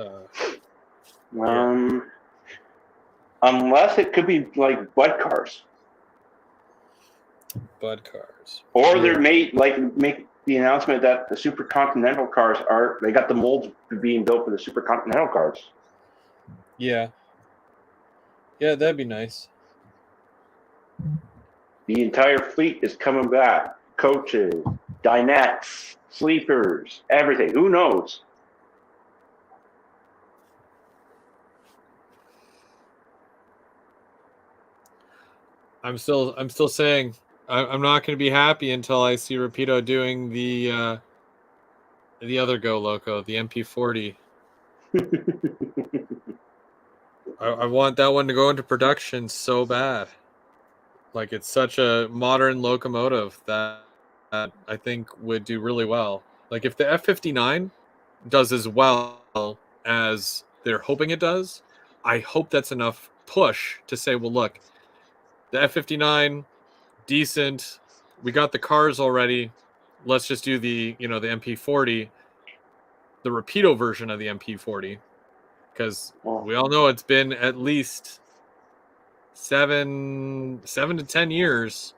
Unless it could be like Bud cars, Bud cars, or they're make the announcement that the Super Continental cars they got the molds being built for the Super Continental cars. Yeah, that'd be nice. The entire fleet is coming back. Coaches, dinettes, sleepers, everything. Who knows? I'm still saying I'm not going to be happy until I see Rapido doing the other Go Loco, the MP40. I want that one to go into production so bad. Like, it's such a modern locomotive that I think would do really well. Like, if the F59 does as well as they're hoping it does, I hope that's enough push to say, well, look, the F59, decent. We got the cars already. Let's just do the MP40, the Rapido version of the MP40, because we all know it's been at least 7 to 10 years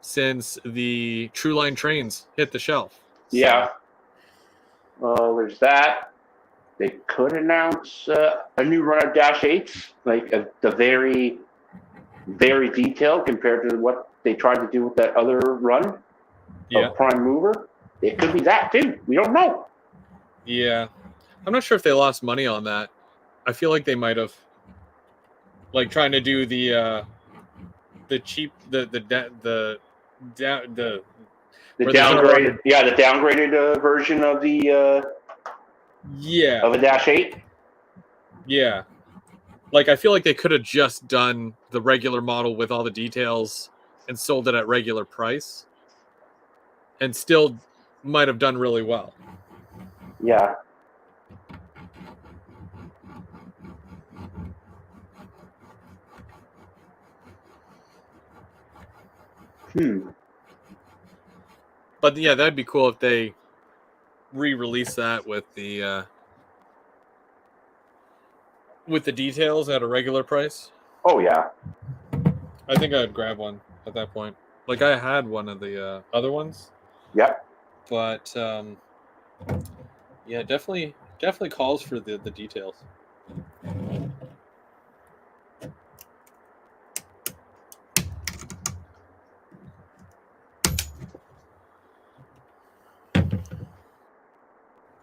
since the True Line trains hit the shelf. So. Yeah. There's that. They could announce a new run of Dash 8s, like the very, very detailed compared to what they tried to do with that other run of Prime Mover. It could be that too. We don't know. Yeah. I'm not sure if they lost money on that. I feel like they might have. Like trying to do the cheap the downgraded the downgraded version of the of a Dash 8. Yeah. Like, I feel like they could have just done the regular model with all the details and sold it at regular price and still might have done really well. Yeah. But yeah, that'd be cool if they re-release that with the details at a regular price. Oh yeah. I think I'd grab one at that point. Like, I had one of the other ones. Yep. But yeah, definitely calls for the details.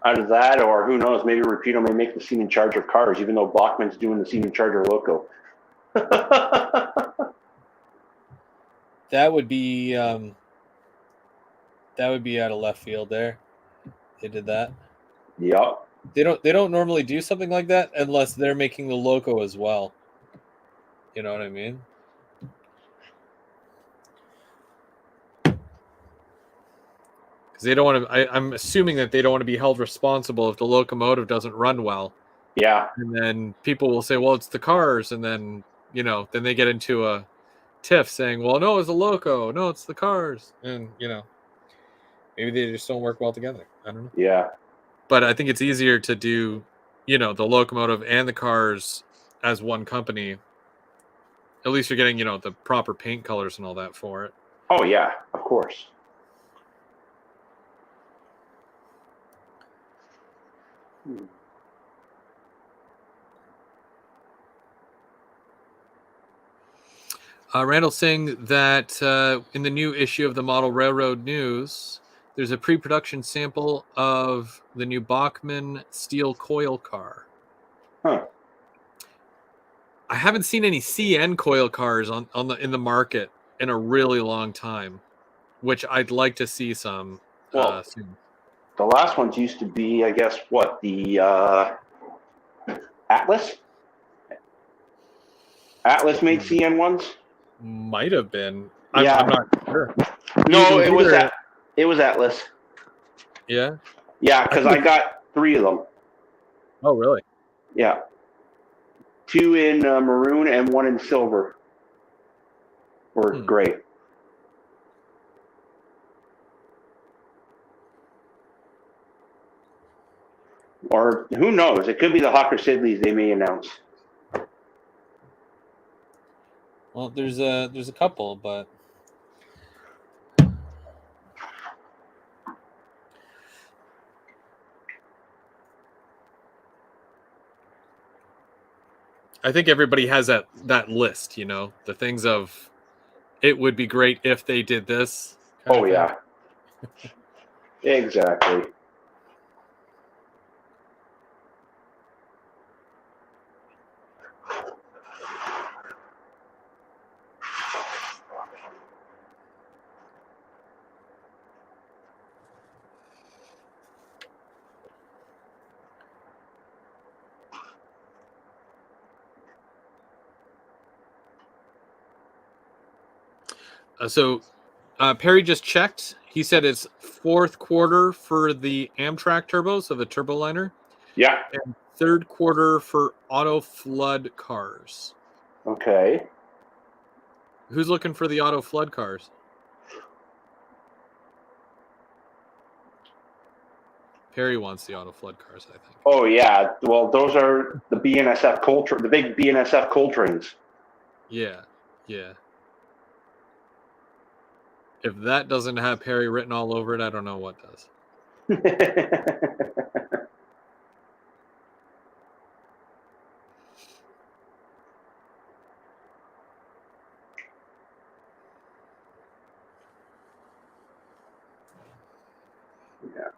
Either that, or who knows, maybe Rapido may make the Siemens Charger cars, even though Bachmann's doing the Siemens Charger Loco. That would be out of left field there. They did that. Yep. They don't normally do something like that unless they're making the Loco as well. You know what I mean? Because they don't want to. I'm assuming that they don't want to be held responsible if the locomotive doesn't run well. Yeah. And then people will say, "Well, it's the cars," and then then they get into a tiff saying, "Well, no, it's the Loco. No, it's the cars," and maybe they just don't work well together. I don't know. Yeah. But I think it's easier to do, the locomotive and the cars as one company. At least you're getting, the proper paint colors and all that for it. Oh yeah, of course. Randall saying that in the new issue of the Model Railroad News, there's a pre-production sample of the new Bachmann steel coil car. Huh. I haven't seen any CN coil cars in the market in a really long time, which I'd like to see some Well, soon. the last ones used to be, I guess, what, the Atlas? Atlas made CN ones? Might have been. Yeah. I'm not sure. No, it was either- it was Atlas. Yeah. Yeah, because I got 3 of them. Oh, really? Yeah. 2 in maroon and 1 in silver. Or gray. Or who knows? It could be the Hawker Sidleys they may announce. Well, there's a couple, but I think everybody has that list, the things of it would be great if they did this. Oh, yeah. Exactly. So Perry just checked. He said it's 4th quarter for the Amtrak turbos, so the turboliner, Yeah. and 3rd quarter for auto flood cars. Okay. Who's looking for the auto flood cars? Perry wants the auto flood cars, I think. Oh, yeah. Well, those are the BNSF Coltrane, the big BNSF Coltranes. Yeah. If that doesn't have Perry written all over it, I don't know what does. Yeah.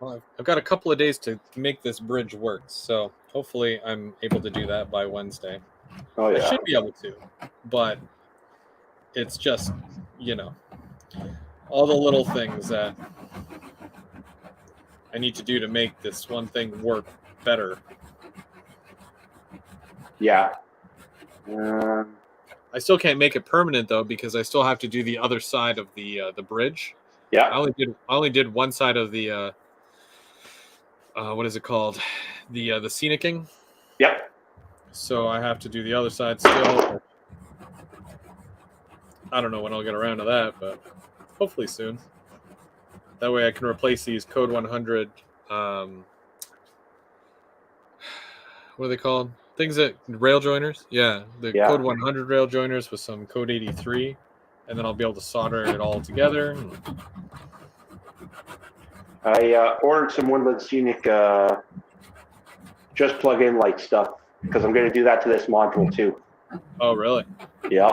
Well, I've got a couple of days to make this bridge work, so hopefully I'm able to do that by Wednesday. Oh, I yeah. should be able to, but it's just, all the little things that I need to do to make this one thing work better. Yeah. I still can't make it permanent though, because I still have to do the other side of the bridge. Yeah. I only did one side of the what is it called? The scenicking. Yep. So I have to do the other side still. I don't know when I'll get around to that, but hopefully soon. That way I can replace these Code 100 what are they called? Things that rail joiners? Yeah, Code 100 rail joiners with some Code 83, and then I'll be able to solder it all together. I ordered some Woodland Scenic just plug-in light stuff because I'm going to do that to this module too. Oh, really? Yeah.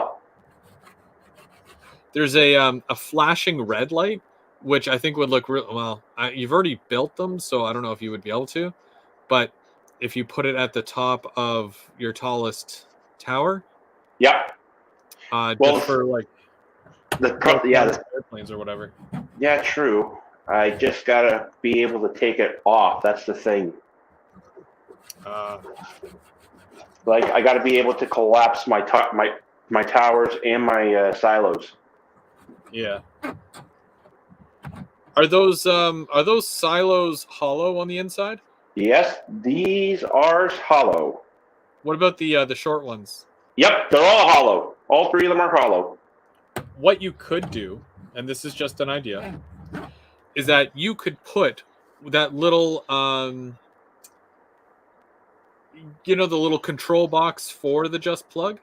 There's a flashing red light, which I think would look real well. You've already built them, so I don't know if you would be able to, but if you put it at the top of your tallest tower, yeah. Just for like the airplanes or whatever. Yeah, true. I just gotta be able to take it off. That's the thing. Like I gotta be able to collapse my towers and my silos. Yeah. Are those silos hollow on the inside? Yes, these are hollow. What about the short ones? Yep, they're all hollow. All three of them are hollow. What you could do, and this is just an idea, is that you could put that little, the little control box for the Just Plug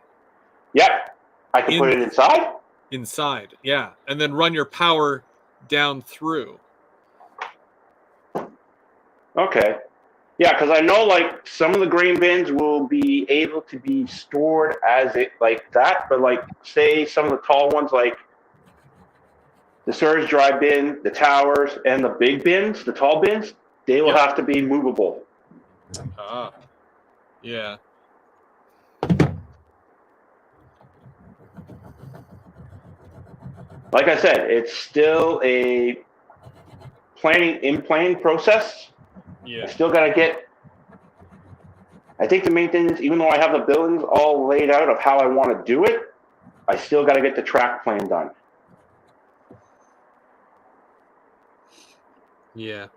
Yep, I can put it inside. inside, yeah, and then run your power down through. Okay. Yeah, because I know like some of the grain bins will be able to be stored as it like that, but like say some of the tall ones like the surge dry bin, the towers, and the big bins, the tall bins, they will have to be movable. Ah, yeah. Like I said, it's still a planning process. Yeah. I still got to get. I think the main thing is, even though I have the buildings all laid out of how I want to do it, I still got to get the track plan done. Yeah.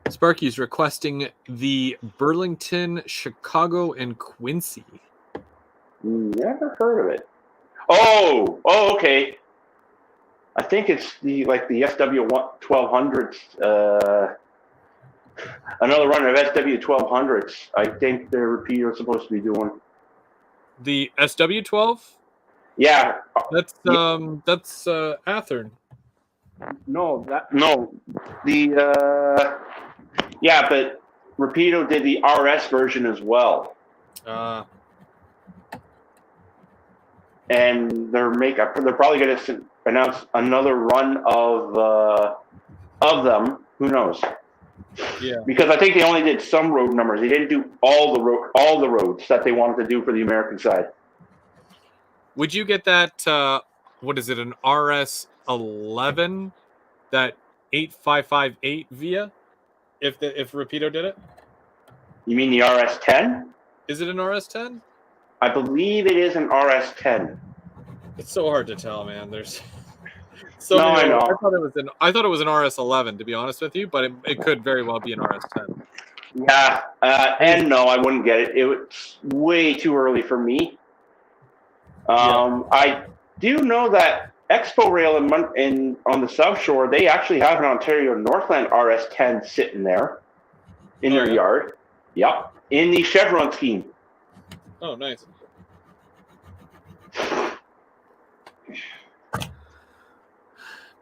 Sparky's requesting the Burlington, Chicago, and Quincy. Never heard of it. Oh, okay. I think it's the SW 1200s. Another run of SW 1200s. I think the repeater is supposed to be doing. The SW12? Yeah. That's Athern. No. The yeah, but Rapido did the RS version as well. And they're probably going to announce another run of them. Who knows? Yeah. Because I think they only did some road numbers. They didn't do all the roads that they wanted to do for the American side. Would you get that? What is it? An RS11? That 8558 via? If Rapido did it? You mean the RS10? Is it an RS10? I believe it is an RS10. It's so hard to tell, man. There's so No, many. I know. I thought it was an RS11, to be honest with you, but it could very well be an RS10. Yeah, and no, I wouldn't get it. It was way too early for me. I do know that Expo Rail on the South Shore, they actually have an Ontario Northland RS10 sitting there in their yard. Yep, in the Chevron scheme. Oh, nice.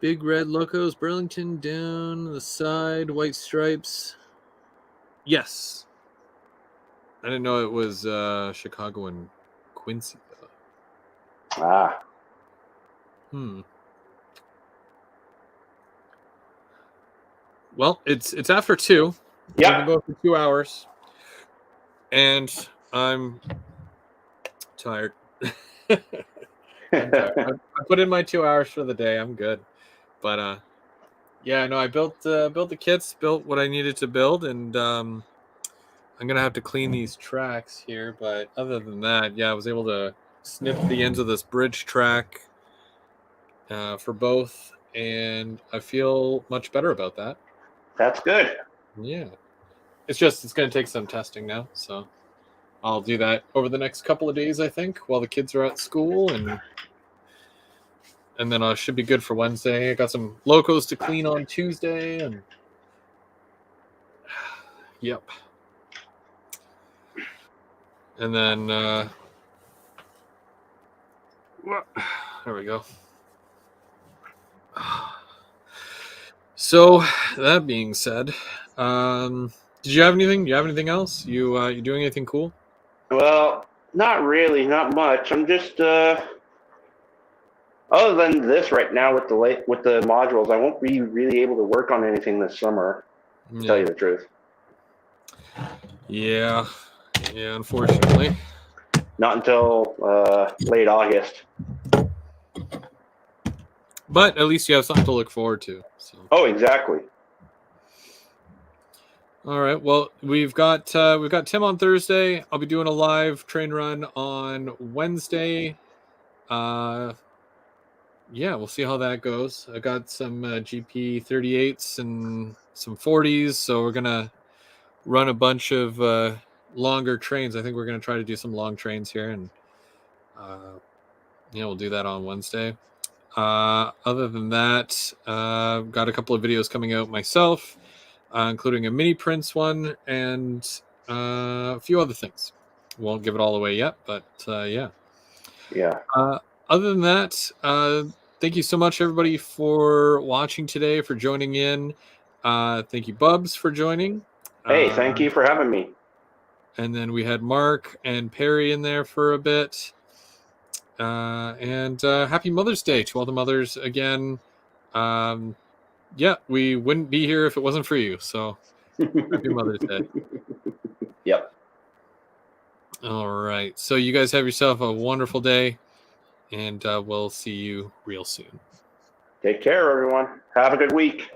Big red locos, Burlington down the side, white stripes. Yes. I didn't know it was Chicago and Quincy, though. Ah. Well, it's after 2. Yeah. We've been going for 2 hours. And I'm tired. I put in my 2 hours for the day. I'm good. But yeah, no, I built the kits, built what I needed to build, and I'm gonna have to clean these tracks here. But other than that, yeah, I was able to snip the ends of this bridge track for both, and I feel much better about that. That's good. Yeah, it's gonna take some testing now, so I'll do that over the next couple of days, I think, while the kids are at school, and then I should be good for Wednesday. I got some locos to clean on Tuesday, and yep. And then there we go. So that being said, did you have anything? Do you have anything else? You doing anything cool? Well, not really, not much. I'm just other than this right now with the modules, I won't be really able to work on anything this summer. To tell you the truth. Yeah, unfortunately. Not until late August. But at least you have something to look forward to. So. Oh, exactly. All right. Well, we've got Tim on Thursday. I'll be doing a live train run on Wednesday. Yeah, we'll see how that goes. I got some GP 38s and some 40s, so we're gonna run a bunch of longer trains. I think we're going to try to do some long trains here, and we'll do that on Wednesday. Other than that, got a couple of videos coming out myself, including a mini Prince one and a few other things. Won't give it all away yet, but yeah. Yeah. Other than that, thank you so much, everybody, for watching today, for joining in. Thank you, Bubs, for joining. Hey, thank you for having me. And then we had Mark and Perry in there for a bit. And happy Mother's Day to all the mothers again. Yeah, we wouldn't be here if it wasn't for you. So happy Mother's Day. Yep. All right. So you guys have yourself a wonderful day, and we'll see you real soon. Take care, everyone. Have a good week.